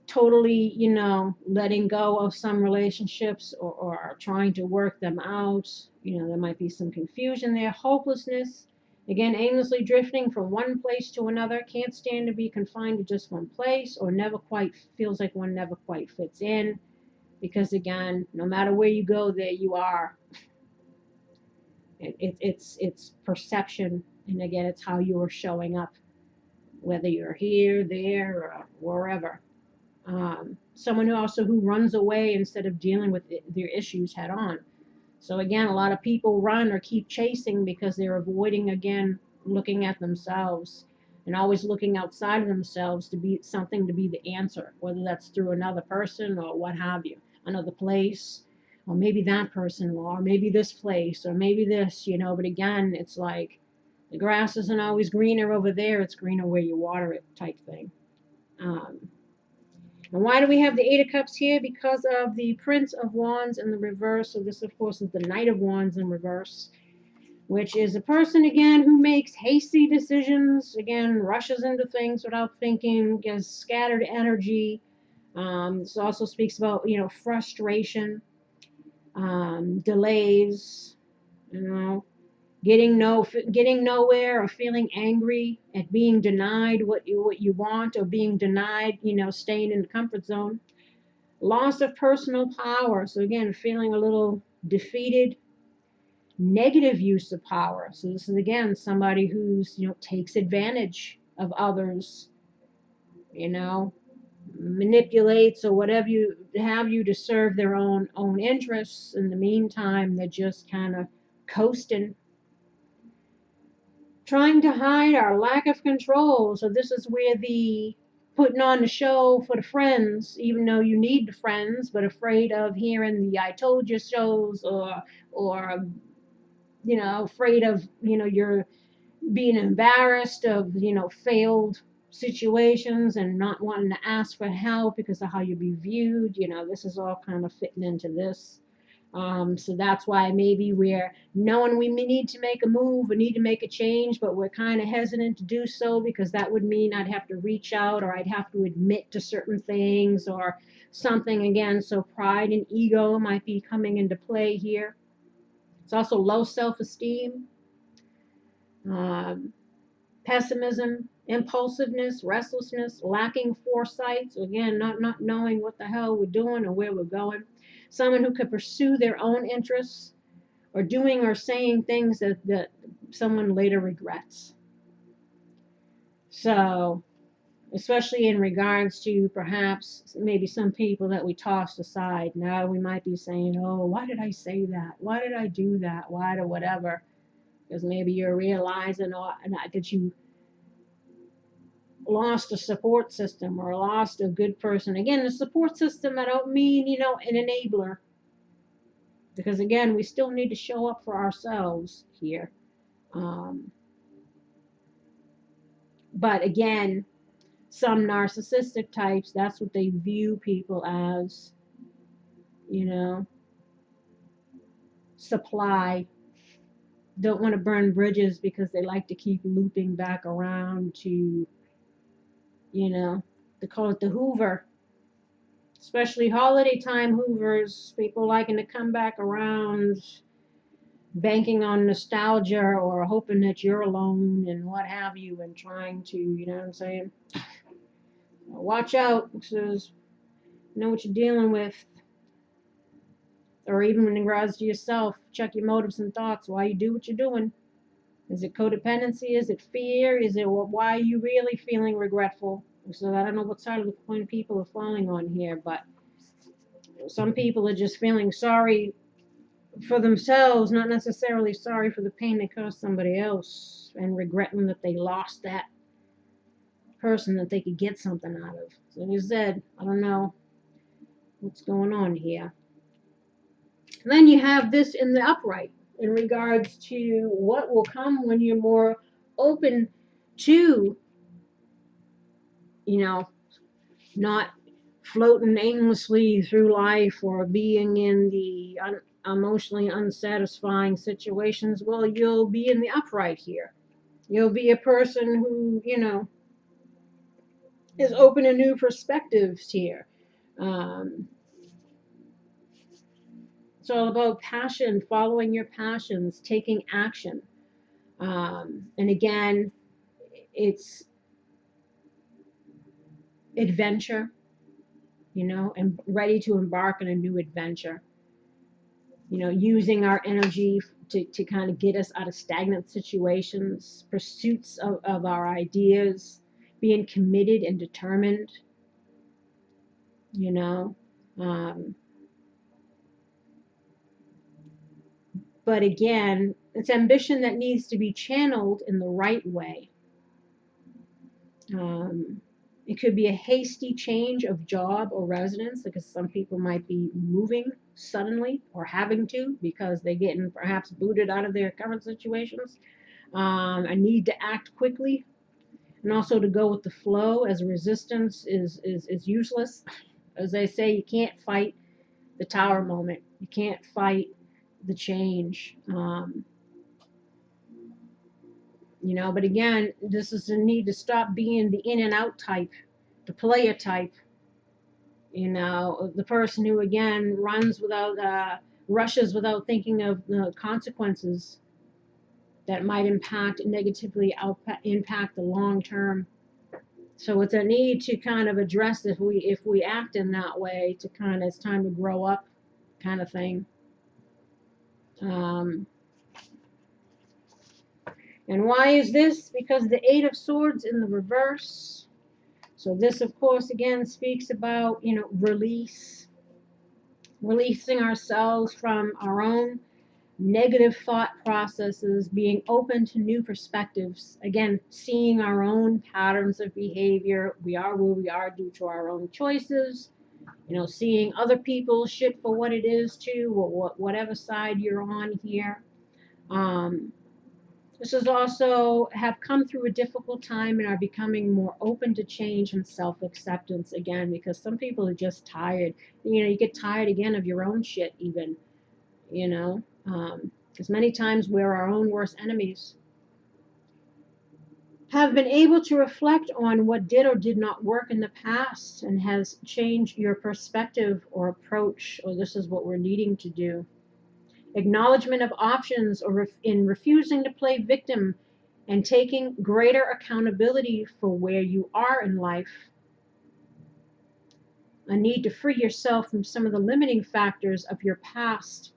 totally, letting go of some relationships or trying to work them out, there might be some confusion there. Hopelessness, again, aimlessly drifting from one place to another, can't stand to be confined to just one place, or feels like one never quite fits in, because again, no matter where you go, there you are. It's perception, and again, it's how you're showing up, whether you're here, there, or wherever. Someone who runs away instead of dealing with their issues head on. So again, a lot of people run or keep chasing because they're avoiding, again, looking at themselves and always looking outside of themselves to be the answer, whether that's through another person or what have you, another place, or maybe that person, or maybe this place, or maybe this, you know. But again, it's like the grass isn't always greener over there, it's greener where you water it, type thing. Um, and why do we have the Eight of Cups here? Because of the Prince of Wands in the reverse. So this, of course, is the Knight of Wands in reverse, which is a person, again, who makes hasty decisions, again, rushes into things without thinking, has scattered energy. This also speaks about, you know, frustration, delays, you know, getting nowhere, or feeling angry at being denied what you want, or being denied, you know, staying in the comfort zone. Loss of personal power. So again, feeling a little defeated. Negative use of power. So this is, again, somebody who's, you know, takes advantage of others, you know, manipulates or whatever you have you to serve their own interests. In the meantime, they're just kind of coasting, trying to hide our lack of control. So this is where the putting on the show for the friends, even though you need the friends, but afraid of hearing the I told you shows, or you know, afraid of, you know, you're being embarrassed of, you know, failed situations, and not wanting to ask for help because of how you be viewed. You know, this is all kind of fitting into this. So that's why maybe we're knowing we need to make a move, or need to make a change, but we're kind of hesitant to do so, because that would mean I'd have to reach out, or I'd have to admit to certain things or something again. So pride and ego might be coming into play here. It's also low self-esteem, pessimism, impulsiveness, restlessness, lacking foresight. So again, not knowing what the hell we're doing or where we're going. Someone who could pursue their own interests, or doing or saying things that someone later regrets. So, especially in regards to perhaps maybe some people that we tossed aside. Now we might be saying, oh, why did I say that? Why did I do that? Why, or whatever. Because maybe you're realizing that you lost a support system, or lost a good person. Again, the support system, I don't mean, you know, an enabler. Because again, we still need to show up for ourselves here. But again, some narcissistic types, that's what they view people as, you know, supply. Don't want to burn bridges, because they like to keep looping back around to, you know, they call it the Hoover. Especially holiday time Hoovers, people liking to come back around, banking on nostalgia, or hoping that you're alone and what have you, and trying to, you know what I'm saying? Watch out, because know what you're dealing with. Or even in regards to yourself, check your motives and thoughts, why you do what you're doing. Is it codependency? Is it fear? Is it why are you really feeling regretful? So I don't know what side of the coin people are falling on here, but some people are just feeling sorry for themselves, not necessarily sorry for the pain they caused somebody else, and regretting that they lost that person that they could get something out of. So like I said, I don't know what's going on here. And then you have this in the upright, in regards to what will come when you're more open to, you know, not floating aimlessly through life, or being in the emotionally unsatisfying situations. Well, you'll be in the upright here. You'll be a person who, you know, is open to new perspectives here. It's all about passion, following your passions, taking action. And again, it's adventure, you know, and ready to embark on a new adventure. You know, using our energy to kind of get us out of stagnant situations, pursuits of our ideas, being committed and determined, you know. But again, it's ambition that needs to be channeled in the right way. It could be a hasty change of job or residence, because some people might be moving suddenly or having to because they're getting perhaps booted out of their current situations. A need to act quickly and also to go with the flow, as resistance is useless. As they say, you can't fight the tower moment. You can't fight the change. But again, this is a need to stop being the in and out type, the player type. The person who again rushes without thinking of the consequences that might negatively impact the long term. So it's a need to kind of address if we act in that way, to kind of, it's time to grow up, kind of thing. And why is this? Because the Eight of Swords in the reverse. So this, of course, again speaks about, releasing ourselves from our own negative thought processes, being open to new perspectives. Again, seeing our own patterns of behavior. We are where we are due to our own choices. Seeing other people's shit for what it is too, whatever side you're on here. This is also have come through a difficult time and are becoming more open to change and self-acceptance again, because some people are just tired. You get tired again of your own shit even, because many times we're our own worst enemies. Have been able to reflect on what did or did not work in the past and has changed your perspective or approach, or this is what we're needing to do. Acknowledgement of options, or in refusing to play victim and taking greater accountability for where you are in life. A need to free yourself from some of the limiting factors of your past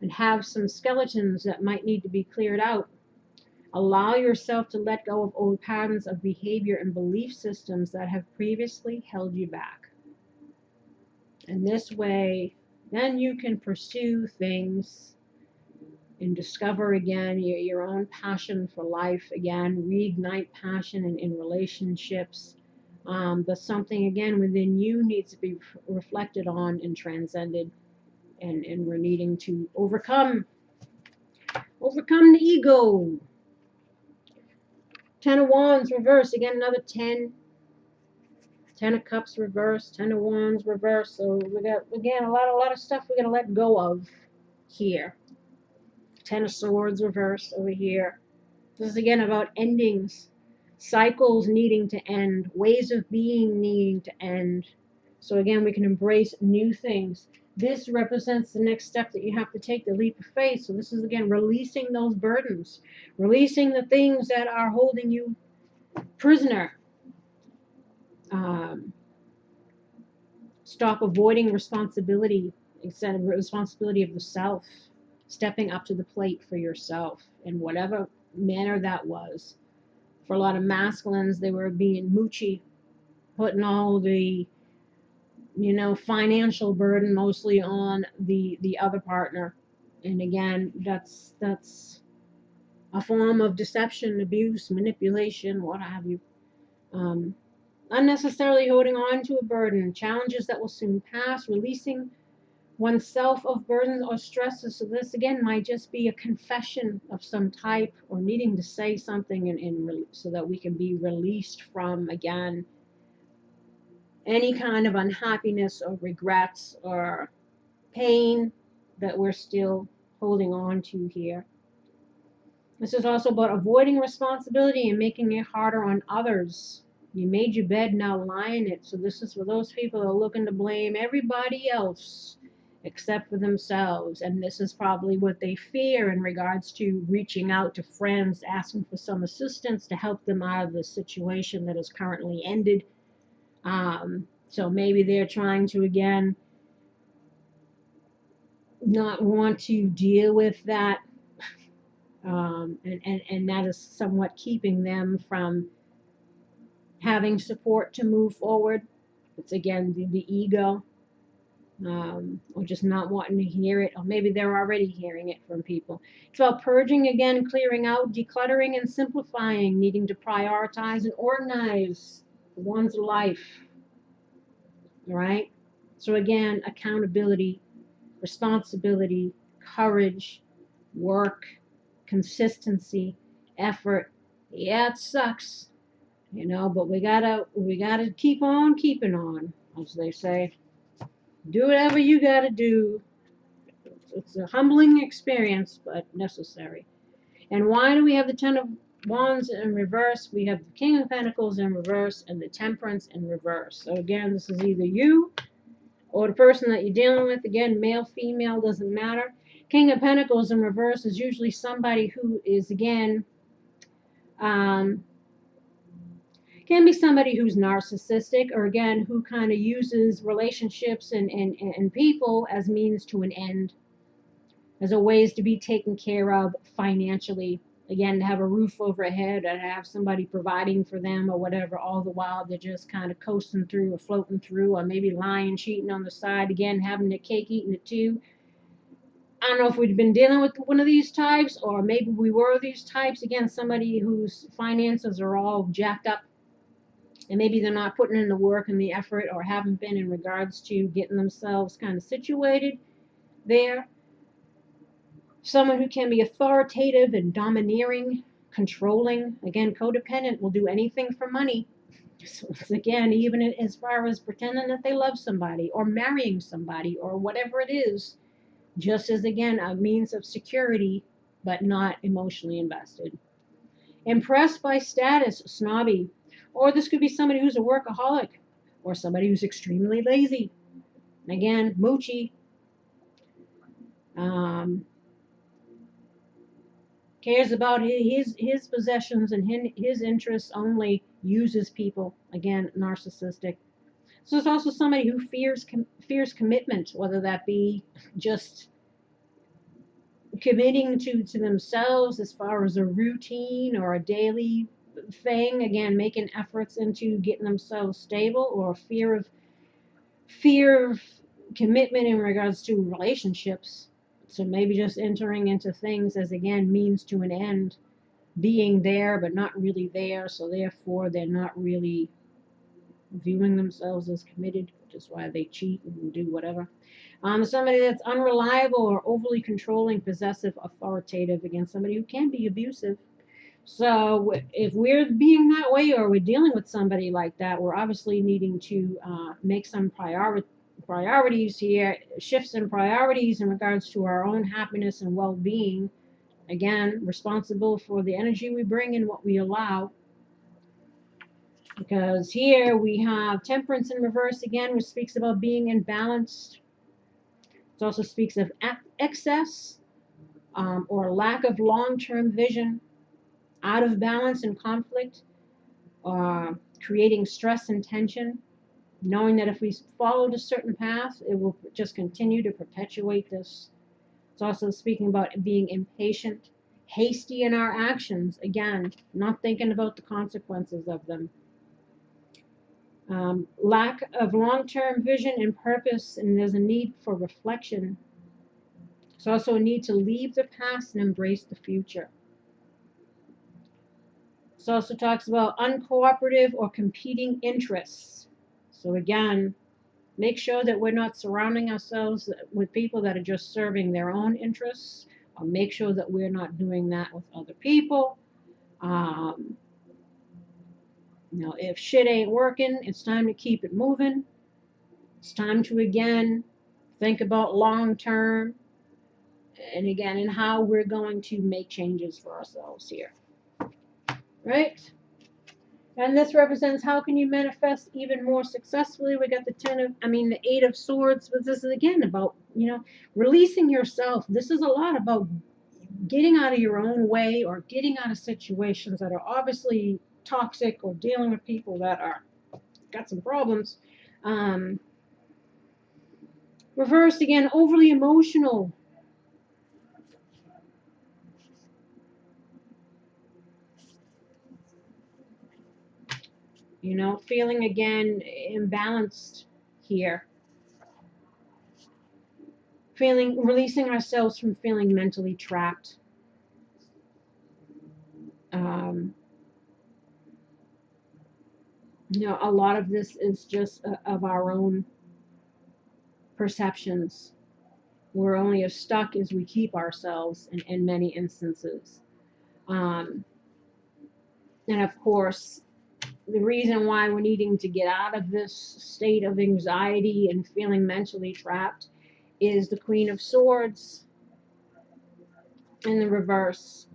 and have some skeletons that might need to be cleared out. Allow yourself to let go of old patterns of behavior and belief systems that have previously held you back. And this way, then you can pursue things and discover again your own passion for life, again, reignite passion in relationships. But something again within you needs to be reflected on and transcended, and we're needing to overcome the ego. 10 of Wands reverse, again another 10. 10 of Cups reverse, 10 of Wands reverse. So we got again a lot of stuff we got to let go of here. 10 of Swords reversed over here. This is again about endings, cycles needing to end, ways of being needing to end. So again, we can embrace new things. This represents the next step that you have to take, the leap of faith. So this is again releasing those burdens, releasing the things that are holding you prisoner. Stop avoiding responsibility, instead of responsibility of the self. Stepping up to the plate for yourself in whatever manner that was. For a lot of masculines, they were being moochy, putting all the, financial burden mostly on the other partner. And again, that's a form of deception, abuse, manipulation, what have you. Unnecessarily holding on to a burden, challenges that will soon pass, releasing oneself of burdens or stresses. So this again might just be a confession of some type, or needing to say something so that we can be released from, again, any kind of unhappiness or regrets or pain that we're still holding on to here. This is also about avoiding responsibility and making it harder on others. You made your bed, now lie in it. So this is for those people that are looking to blame everybody else except for themselves. And this is probably what they fear in regards to reaching out to friends, asking for some assistance to help them out of the situation that is currently ended. So maybe they're trying to, again, not want to deal with that. And that is somewhat keeping them from having support to move forward. It's again the ego. Or just not wanting to hear it, or maybe they're already hearing it from people. It's about purging again, clearing out, decluttering and simplifying, needing to prioritize and organize. one's life, right? So again, accountability, responsibility, courage, work, consistency, effort. Yeah, it sucks, but we gotta keep on keeping on, as they say. Do whatever you gotta do. It's a humbling experience, but necessary. And why do we have the Ten of Wands in reverse? We have the King of Pentacles in reverse and the Temperance in reverse. So again, this is either you or the person that you're dealing with. Again, male, female, doesn't matter. King of Pentacles in reverse is usually somebody who is, again, can be somebody who's narcissistic, or again, who kind of uses relationships and people as means to an end, as a ways to be taken care of financially. Again, to have a roof overhead and have somebody providing for them or whatever, all the while they're just kind of coasting through or floating through, or maybe lying, cheating on the side, again, having their cake, eating it too. I don't know if we've been dealing with one of these types, or maybe we were these types. Again, somebody whose finances are all jacked up, and maybe they're not putting in the work and the effort, or haven't been in regards to getting themselves kind of situated there. Someone who can be authoritative and domineering, controlling. Again, codependent, will do anything for money. So again, even as far as pretending that they love somebody or marrying somebody or whatever it is, just as, again, a means of security, but not emotionally invested. Impressed by status, snobby. Or this could be somebody who's a workaholic, or somebody who's extremely lazy. Again, moochy. Cares about his possessions and his interests only, uses people. Again, narcissistic. So it's also somebody who fears commitment, whether that be just committing to themselves as far as a routine or a daily thing. Again, making efforts into getting themselves stable, or fear of commitment in regards to relationships. So maybe just entering into things as, again, means to an end, being there but not really there, so therefore they're not really viewing themselves as committed, which is why they cheat and do whatever. Somebody that's unreliable or overly controlling, possessive, authoritative. Again, somebody who can be abusive. So if we're being that way, or we're dealing with somebody like that, we're obviously needing to make some priorities here, shifts in priorities in regards to our own happiness and well-being. Again, responsible for the energy we bring and what we allow. Because here we have Temperance in reverse again, which speaks about being imbalanced. It also speaks of excess or lack of long-term vision, out of balance and conflict, creating stress and tension, knowing that if we followed a certain path, it will just continue to perpetuate this. It's also speaking about being impatient, hasty in our actions, again, not thinking about the consequences of them. Lack of long-term vision and purpose, and there's a need for reflection. There's also a need to leave the past and embrace the future. This also talks about uncooperative or competing interests. So again, make sure that we're not surrounding ourselves with people that are just serving their own interests, or make sure that we're not doing that with other people. If shit ain't working, it's time to keep it moving. It's time to, again, think about long term, and again, and how we're going to make changes for ourselves here. Right? And this represents how can you manifest even more successfully. We got the Eight of Swords, but this is again about, releasing yourself. This is a lot about getting out of your own way, or getting out of situations that are obviously toxic, or dealing with people that are got some problems. Reversed again, overly emotional. Feeling again imbalanced here. Releasing ourselves from feeling mentally trapped. You know, a lot of this is just of our own perceptions. We're only as stuck as we keep ourselves in many instances. Um, and of course, the reason why we're needing to get out of this state of anxiety and feeling mentally trapped is the Queen of Swords in the reverse.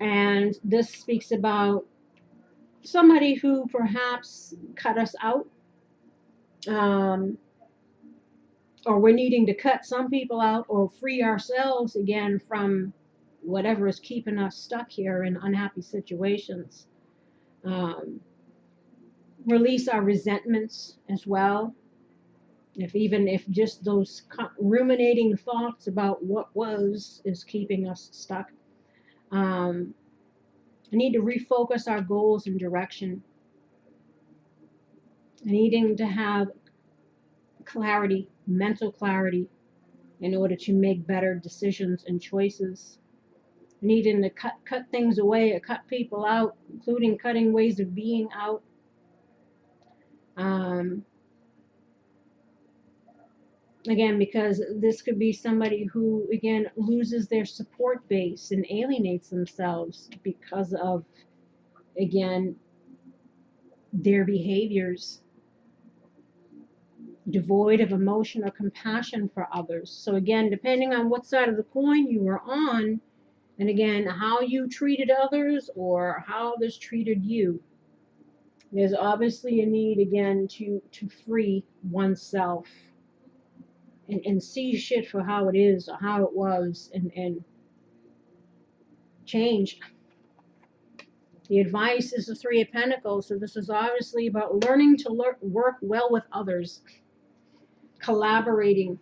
And this speaks about somebody who perhaps cut us out, um, or we're needing to cut some people out or free ourselves again from whatever is keeping us stuck here in unhappy situations. Um, Release our resentments as well. Even if just those ruminating thoughts about what was is keeping us stuck. Um, I need to refocus our goals and direction. Needing to have clarity, mental clarity, in order to make better decisions and choices. Needing to cut things away or cut people out, including cutting ways of being out. Um, Again, because this could be somebody who, again, loses their support base and alienates themselves because of, again, their behaviors devoid of emotion or compassion for others. So again, depending on what side of the coin you were on, and again, how you treated others or how others treated you, there's obviously a need, again, to free oneself and see shit for how it is or how it was, and change. The advice is the Three of Pentacles, so this is obviously about learning to work well with others, collaborating,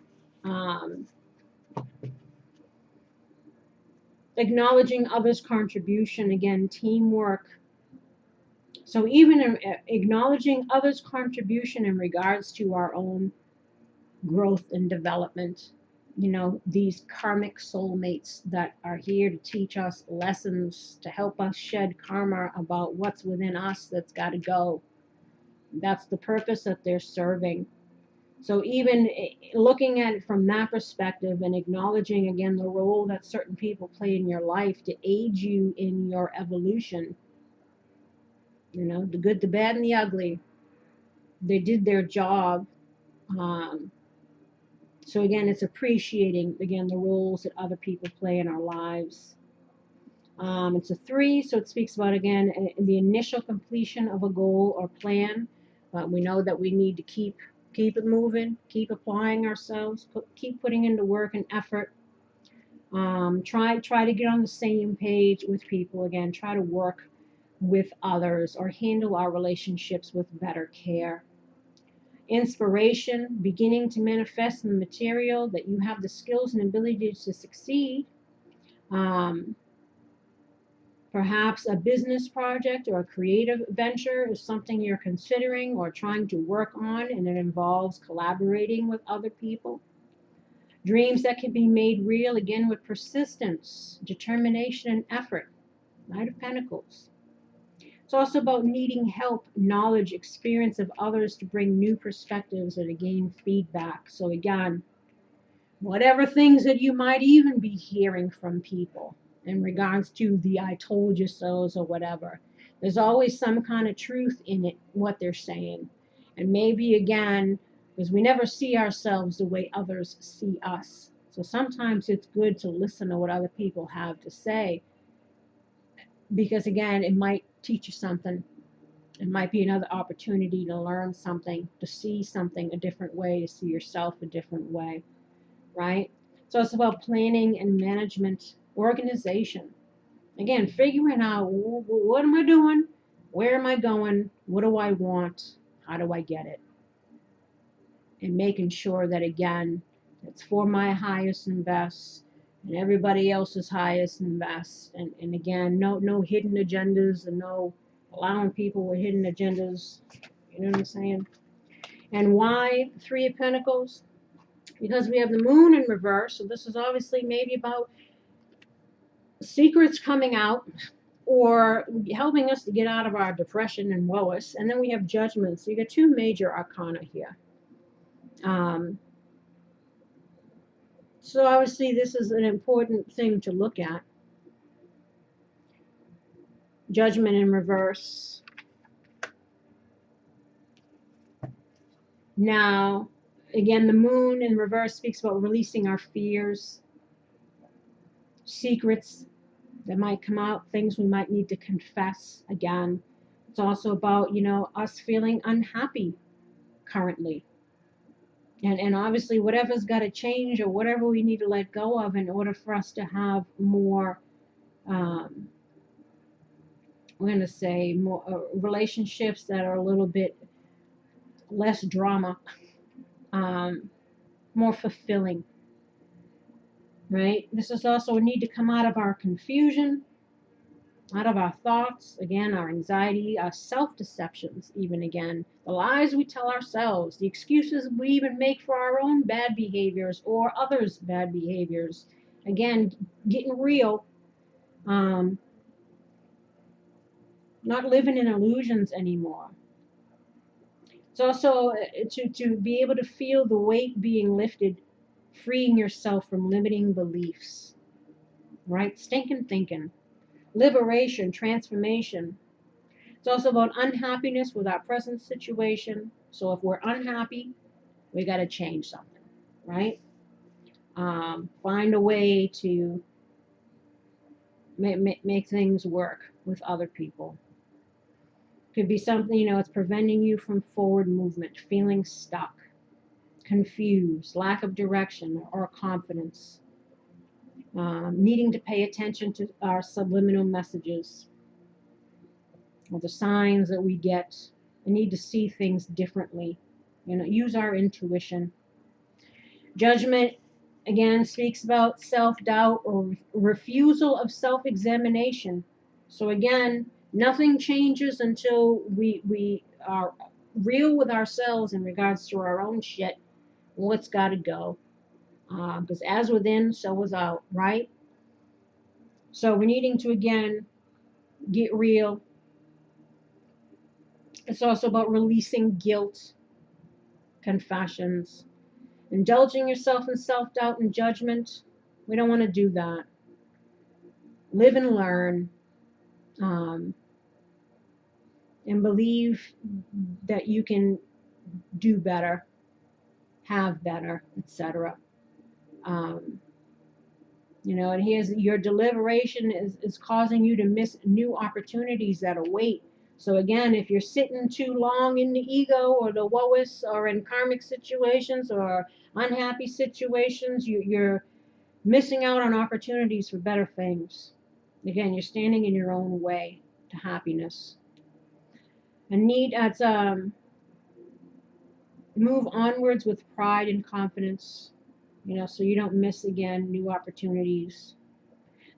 acknowledging others' contribution, again, teamwork. So even acknowledging others' contribution in regards to our own growth and development, you know, these karmic soulmates that are here to teach us lessons, to help us shed karma about what's within us that's got to go. That's the purpose that they're serving. So even looking at it from that perspective and acknowledging, again, the role that certain people play in your life to aid you in your evolution, you know, the good, the bad, and the ugly, they did their job. So again, it's appreciating, again, the roles that other people play in our lives. It's a 3, so it speaks about, again, the initial completion of a goal or plan. We know that we need to keep it moving, keep applying ourselves, keep putting into work and effort. Try to get on the same page with people. Again, try to work with others or handle our relationships with better care. Inspiration, beginning to manifest in the material, that you have the skills and abilities to succeed. Perhaps a business project or a creative venture is something you're considering or trying to work on, and it involves collaborating with other people. Dreams that can be made real, again, with persistence, determination, and effort. Knight of Pentacles. It's also about needing help, knowledge, experience of others to bring new perspectives and to gain feedback. So again, whatever things that you might even be hearing from people in regards to the I told you so's or whatever, there's always some kind of truth in it, what they're saying. And maybe, again, because we never see ourselves the way others see us. So sometimes it's good to listen to what other people have to say, because again, it might teach you something. It might be another opportunity to learn something, to see something a different way, to see yourself a different way, right? So it's about planning and management, organization. Again, figuring out, what am I doing? Where am I going? What do I want? How do I get it? And making sure that, again, it's for my highest and best and everybody else's highest and best. And again, no hidden agendas, and no allowing people with hidden agendas. You know what I'm saying? And why 3 of Pentacles? Because we have the moon in reverse. So this is obviously maybe about secrets coming out, or helping us to get out of our depression and woes. And then we have Judgment. So you got two major arcana here. So obviously this is an important thing to look at. Judgment in reverse. Now, again, the moon in reverse speaks about releasing our fears, secrets that might come out, things we might need to confess. Again, it's also about, us feeling unhappy currently. And obviously whatever's got to change or whatever we need to let go of in order for us to have more, we're going to say more relationships that are a little bit less drama, more fulfilling, right? This is also a need to come out of our confusion, out of our thoughts, again, our anxiety, our self-deceptions, even again, the lies we tell ourselves, the excuses we even make for our own bad behaviors or others' bad behaviors. Again, getting real, not living in illusions anymore. It's also to be able to feel the weight being lifted, freeing yourself from limiting beliefs, right? Stinking thinking. Liberation, transformation. It's also about unhappiness with our present situation. So if we're unhappy, we got to change something, right? Find a way to make things work with other people. Could be something, it's preventing you from forward movement, feeling stuck, confused, lack of direction or confidence, needing to pay attention to our subliminal messages or the signs that we get. We need to see things differently, use our intuition. Judgment, again, speaks about self-doubt or refusal of self-examination. So again, nothing changes until we are real with ourselves in regards to our own shit, what's got to go. Because as within, so without, right? So we're needing to, again, get real. It's also about releasing guilt, confessions, indulging yourself in self-doubt and judgment. We don't want to do that. Live and learn, and believe that you can do better, have better, etc. And here's your deliberation is causing you to miss new opportunities that await. So again, if you're sitting too long in the ego or the woes or in karmic situations or unhappy situations, you're missing out on opportunities for better things. Again, you're standing in your own way to happiness. And move onwards with pride and confidence, so you don't miss again new opportunities.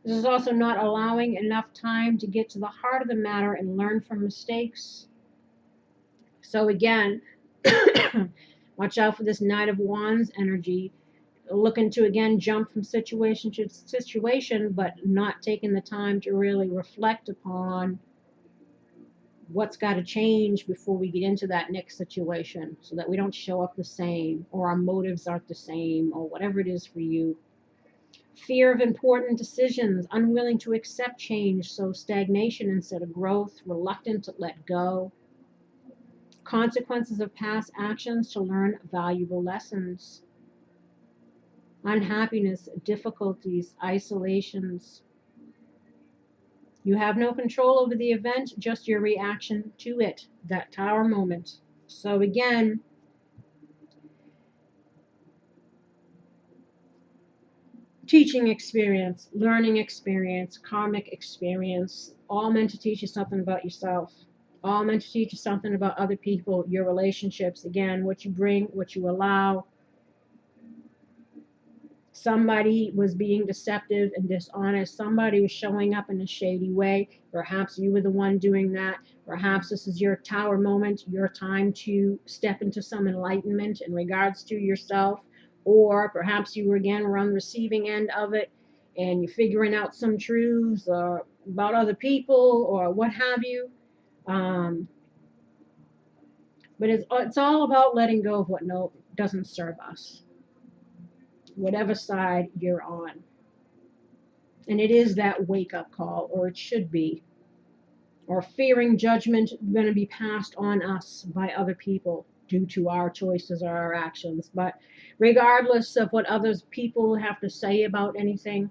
This is also not allowing enough time to get to the heart of the matter and learn from mistakes. So again, watch out for this Knight of Wands energy, looking to again jump from situation to situation, but not taking the time to really reflect upon what's got to change before we get into that next situation, so that we don't show up the same or our motives aren't the same or whatever it is for you. Fear of important decisions, unwilling to accept change, so stagnation instead of growth, reluctant to let go. Consequences of past actions to learn valuable lessons. Unhappiness, difficulties, isolations. You have no control over the event, just your reaction to it, that Tower moment. So again, teaching experience, learning experience, karmic experience, all meant to teach you something about yourself, all meant to teach you something about other people, your relationships, again, what you bring, what you allow. Somebody was being deceptive and dishonest. Somebody was showing up in a shady way. Perhaps you were the one doing that. Perhaps this is your Tower moment, your time to step into some enlightenment in regards to yourself. Or perhaps you were on the receiving end of it and you're figuring out some truths, or about other people or what have you. Um, but it's all about letting go of what doesn't serve us, whatever side you're on. And it is that wake up call, or it should be, or fearing judgment going to be passed on us by other people due to our choices or our actions. But regardless of what other people have to say about anything,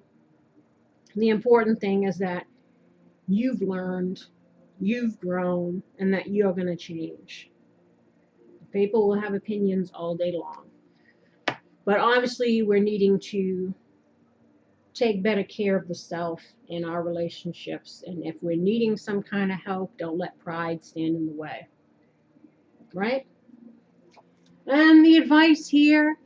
the important thing is that you've learned, you've grown, and that you're going to change. People will have opinions all day long. But obviously, we're needing to take better care of the self in our relationships. And if we're needing some kind of help, don't let pride stand in the way. Right? And the advice here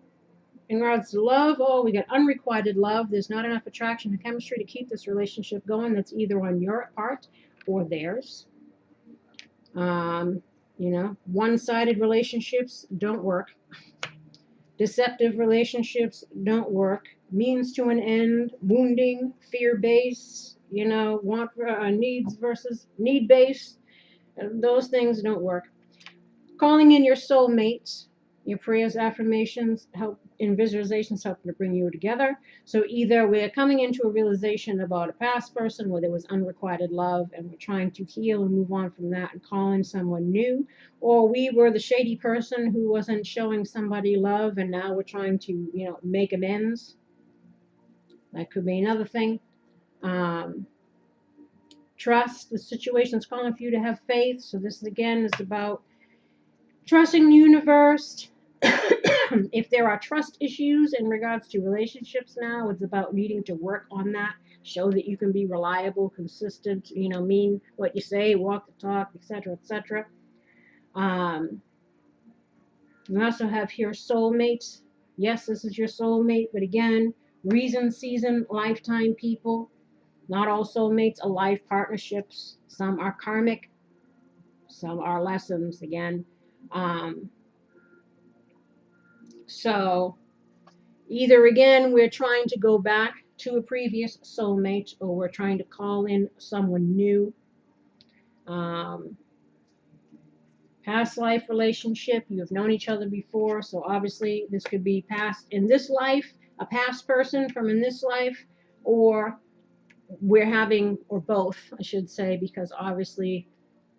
in regards to love, we got unrequited love. There's not enough attraction and chemistry to keep this relationship going. That's either on your part or theirs. One-sided relationships don't work. Deceptive relationships don't work. Means to an end, wounding, fear-based, needs versus need-based. Those things don't work. Calling in your soulmates, your prayers, affirmations, help in visualizations help to bring you together. So either we're coming into a realization about a past person where there was unrequited love and we're trying to heal and move on from that and call in someone new, or we were the shady person who wasn't showing somebody love and now we're trying to, make amends. That could be another thing. Trust. The situation's calling for you to have faith. So this again is about trusting the universe. If there are trust issues in regards to relationships now, it's about needing to work on that. Show that you can be reliable, consistent, mean what you say, walk the talk, etc., etc. We also have here soulmates. Yes, this is your soulmate, but again, reason, season, lifetime people. Not all soulmates are life partnerships. Some are karmic. Some are lessons, again. So either, again, we're trying to go back to a previous soulmate or we're trying to call in someone new. Past life relationship, you have known each other before, so obviously this could be past in this life, a past person from in this life, or or both, I should say, because obviously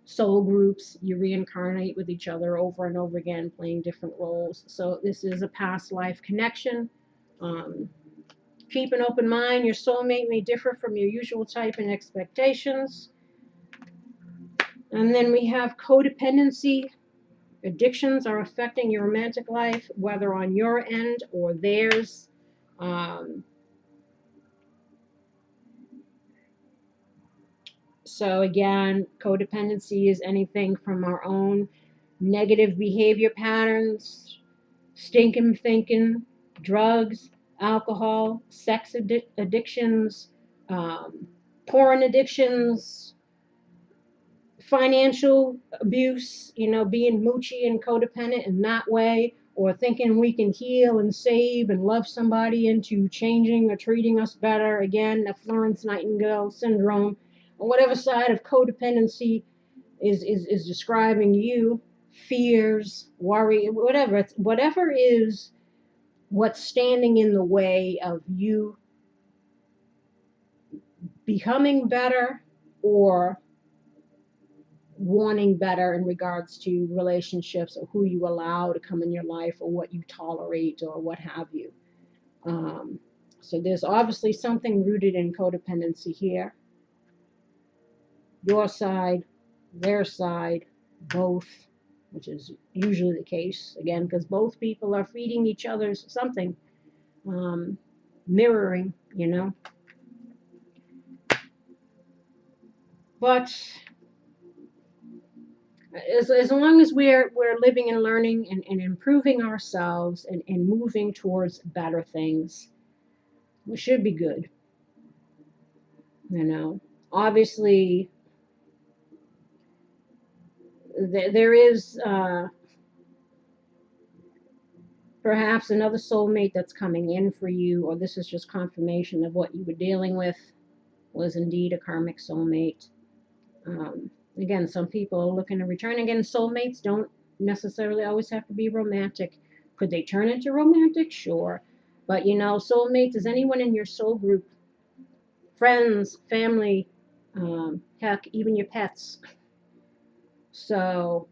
soul groups, you reincarnate with each other over and over again, playing different roles. So this is a past life connection. Keep an open mind. Your soulmate may differ from your usual type and expectations. And then we have codependency. Addictions are affecting your romantic life, whether on your end or theirs. So again, codependency is anything from our own negative behavior patterns, stinking thinking, drugs, alcohol, sex addictions, porn addictions, financial abuse, being moochy and codependent in that way, or thinking we can heal and save and love somebody into changing or treating us better. Again, the Florence Nightingale syndrome, or whatever side of codependency is describing you, fears, worry, whatever is what's standing in the way of you becoming better or wanting better in regards to relationships, or who you allow to come in your life, or what you tolerate, or what have you. So there's obviously something rooted in codependency here. Your side, their side, both, which is usually the case, again, because both people are feeding each other's something, mirroring, But as long as we're living and learning and improving ourselves and moving towards better things, we should be good. Obviously, there is perhaps another soulmate that's coming in for you, or this is just confirmation of what you were dealing with, was indeed a karmic soulmate. Again, some people are looking to return. Again, soulmates don't necessarily always have to be romantic. Could they turn into romantic? Sure. But you know, soulmates is anyone in your soul group, friends, family, heck, even your pets. So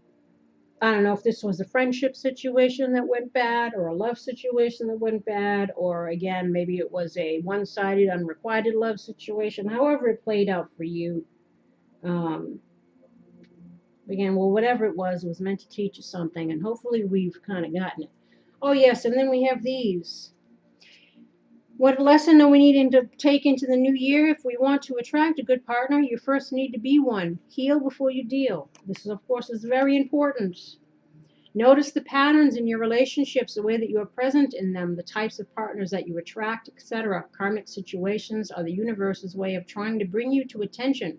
I don't know if this was a friendship situation that went bad or a love situation that went bad, or again, maybe it was a one-sided, unrequited love situation. However it played out for you. Um, Again, well, whatever it was meant to teach you something, and hopefully we've kind of gotten it. Oh, yes, and then we have these. What lesson do we need to take into the new year? If we want to attract a good partner, you first need to be one. Heal before you deal. This, is, of course, is very important. Notice the patterns in your relationships, the way that you are present in them, the types of partners that you attract, etc. Karmic situations are the universe's way of trying to bring you to attention,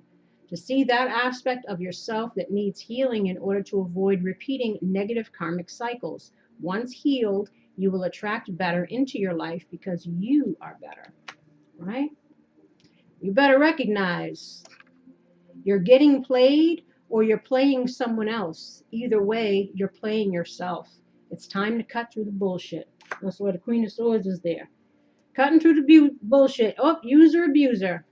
to see that aspect of yourself that needs healing in order to avoid repeating negative karmic cycles. Once healed, you will attract better into your life because you are better, right? You better recognize you're getting played or you're playing someone else. Either way, you're playing yourself. It's time to cut through the bullshit. That's why the Queen of Swords is there. Cutting through the bullshit. Oh, user, abuser.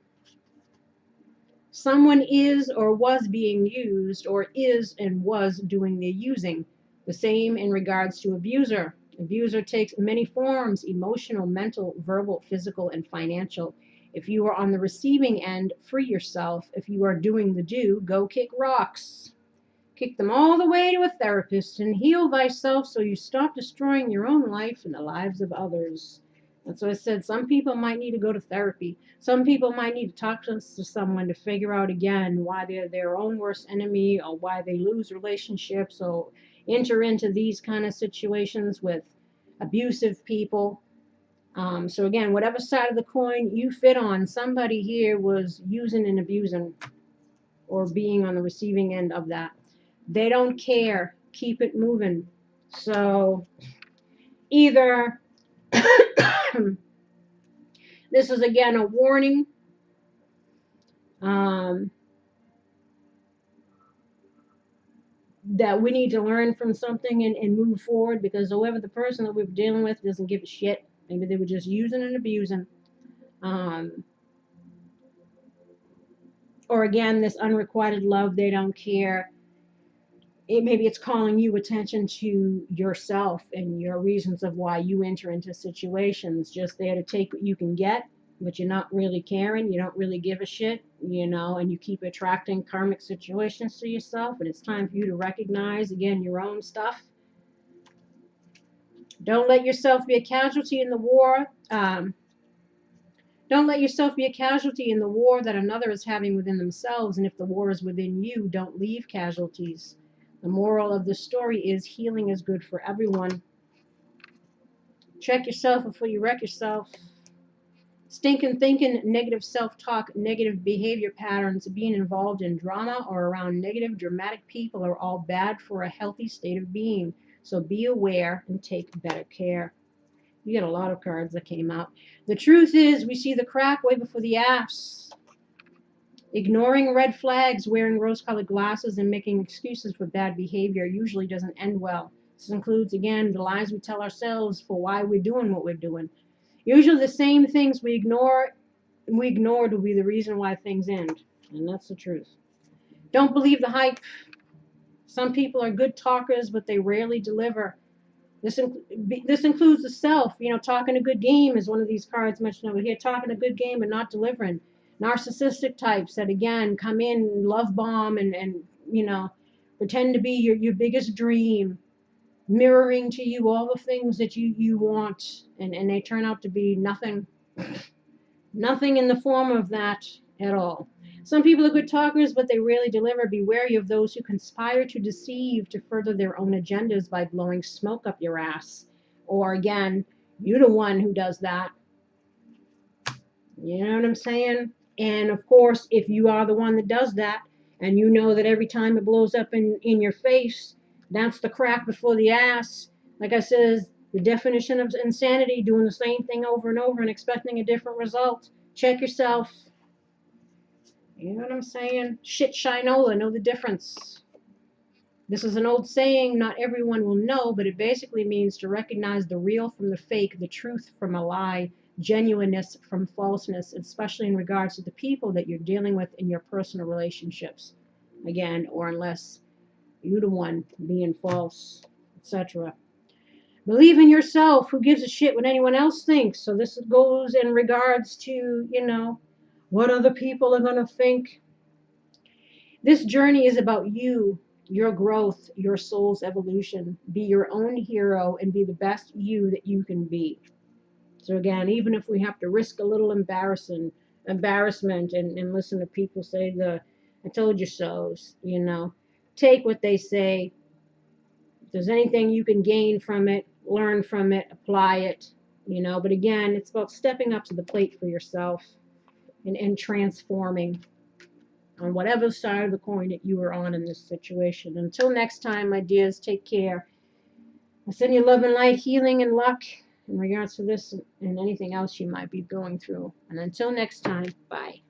Someone is or was being used or is and was doing the using. The same in regards to abuser. Abuser takes many forms: emotional, mental, verbal, physical, and financial. If you are on the receiving end, free yourself. If you are doing the do, go kick rocks. Kick them all the way to a therapist and heal thyself so you stop destroying your own life and the lives of others. That's what I said. Some people might need to go to therapy. Some people might need to talk to someone to figure out again why they're their own worst enemy, or why they lose relationships or enter into these kind of situations with abusive people. So again, whatever side of the coin you fit on, somebody here was using and abusing or being on the receiving end of that. They don't care. Keep it moving. So either this is again a warning. That we need to learn from something and move forward, because whoever the person that we're dealing with doesn't give a shit. Maybe they were just using and abusing. Or again, this unrequited love, they don't care. Maybe it's calling you attention to yourself and your reasons of why you enter into situations. Just there to take what you can get, but you're not really caring. You don't really give a shit, you know, and you keep attracting karmic situations to yourself. And it's time for you to recognize, again, your own stuff. Don't let yourself be a casualty in the war. Don't let yourself be a casualty in the war that another is having within themselves. And if the war is within you, don't leave casualties. The moral of the story is healing is good for everyone. Check yourself before you wreck yourself. Stinking thinking, negative self-talk, negative behavior patterns, being involved in drama or around negative, dramatic people are all bad for a healthy state of being. So be aware and take better care. You get a lot of cards that came out. The truth is, we see the crack way before the ass. Ignoring red flags, wearing rose-colored glasses, and making excuses for bad behavior usually doesn't end well. This includes, again, the lies we tell ourselves for why we're doing what we're doing. Usually the same things we ignored will be the reason why things end. And that's the truth. Don't believe the hype. Some people are good talkers, but they rarely deliver. This includes the self. You know, talking a good game is one of these cards mentioned over here. Talking a good game and not delivering. Narcissistic types that, again, come in, love bomb, and you know, pretend to be your biggest dream, mirroring to you all the things that you want, and they turn out to be nothing in the form of that at all. Some people are good talkers, but they rarely deliver. Be wary of those who conspire to deceive to further their own agendas by blowing smoke up your ass. Or again, you're the one who does that. You know what I'm saying? And of course, if you are the one that does that, and you know that every time it blows up in your face, that's the crack before the ass. Like I said, the definition of insanity, doing the same thing over and over and expecting a different result. Check yourself. You know what I'm saying? Shit shinola, know the difference. This is an old saying not everyone will know, but it basically means to recognize the real from the fake, the truth from a lie, genuineness from falseness, especially in regards to the people that you're dealing with in your personal relationships. Again, or unless you're the one being false, etc. Believe in yourself. Who gives a shit what anyone else thinks? So this goes in regards to, what other people are going to think. This journey is about you, your growth, your soul's evolution. Be your own hero and be the best you that you can be. So again, even if we have to risk a little embarrassment and listen to people say I told you so's, take what they say. If there's anything you can gain from it, learn from it, apply it, but again, it's about stepping up to the plate for yourself and transforming on whatever side of the coin that you are on in this situation. Until next time, my dears, take care. I send you love and light, healing and luck in regards to this and anything else you might be going through. And until next time, bye.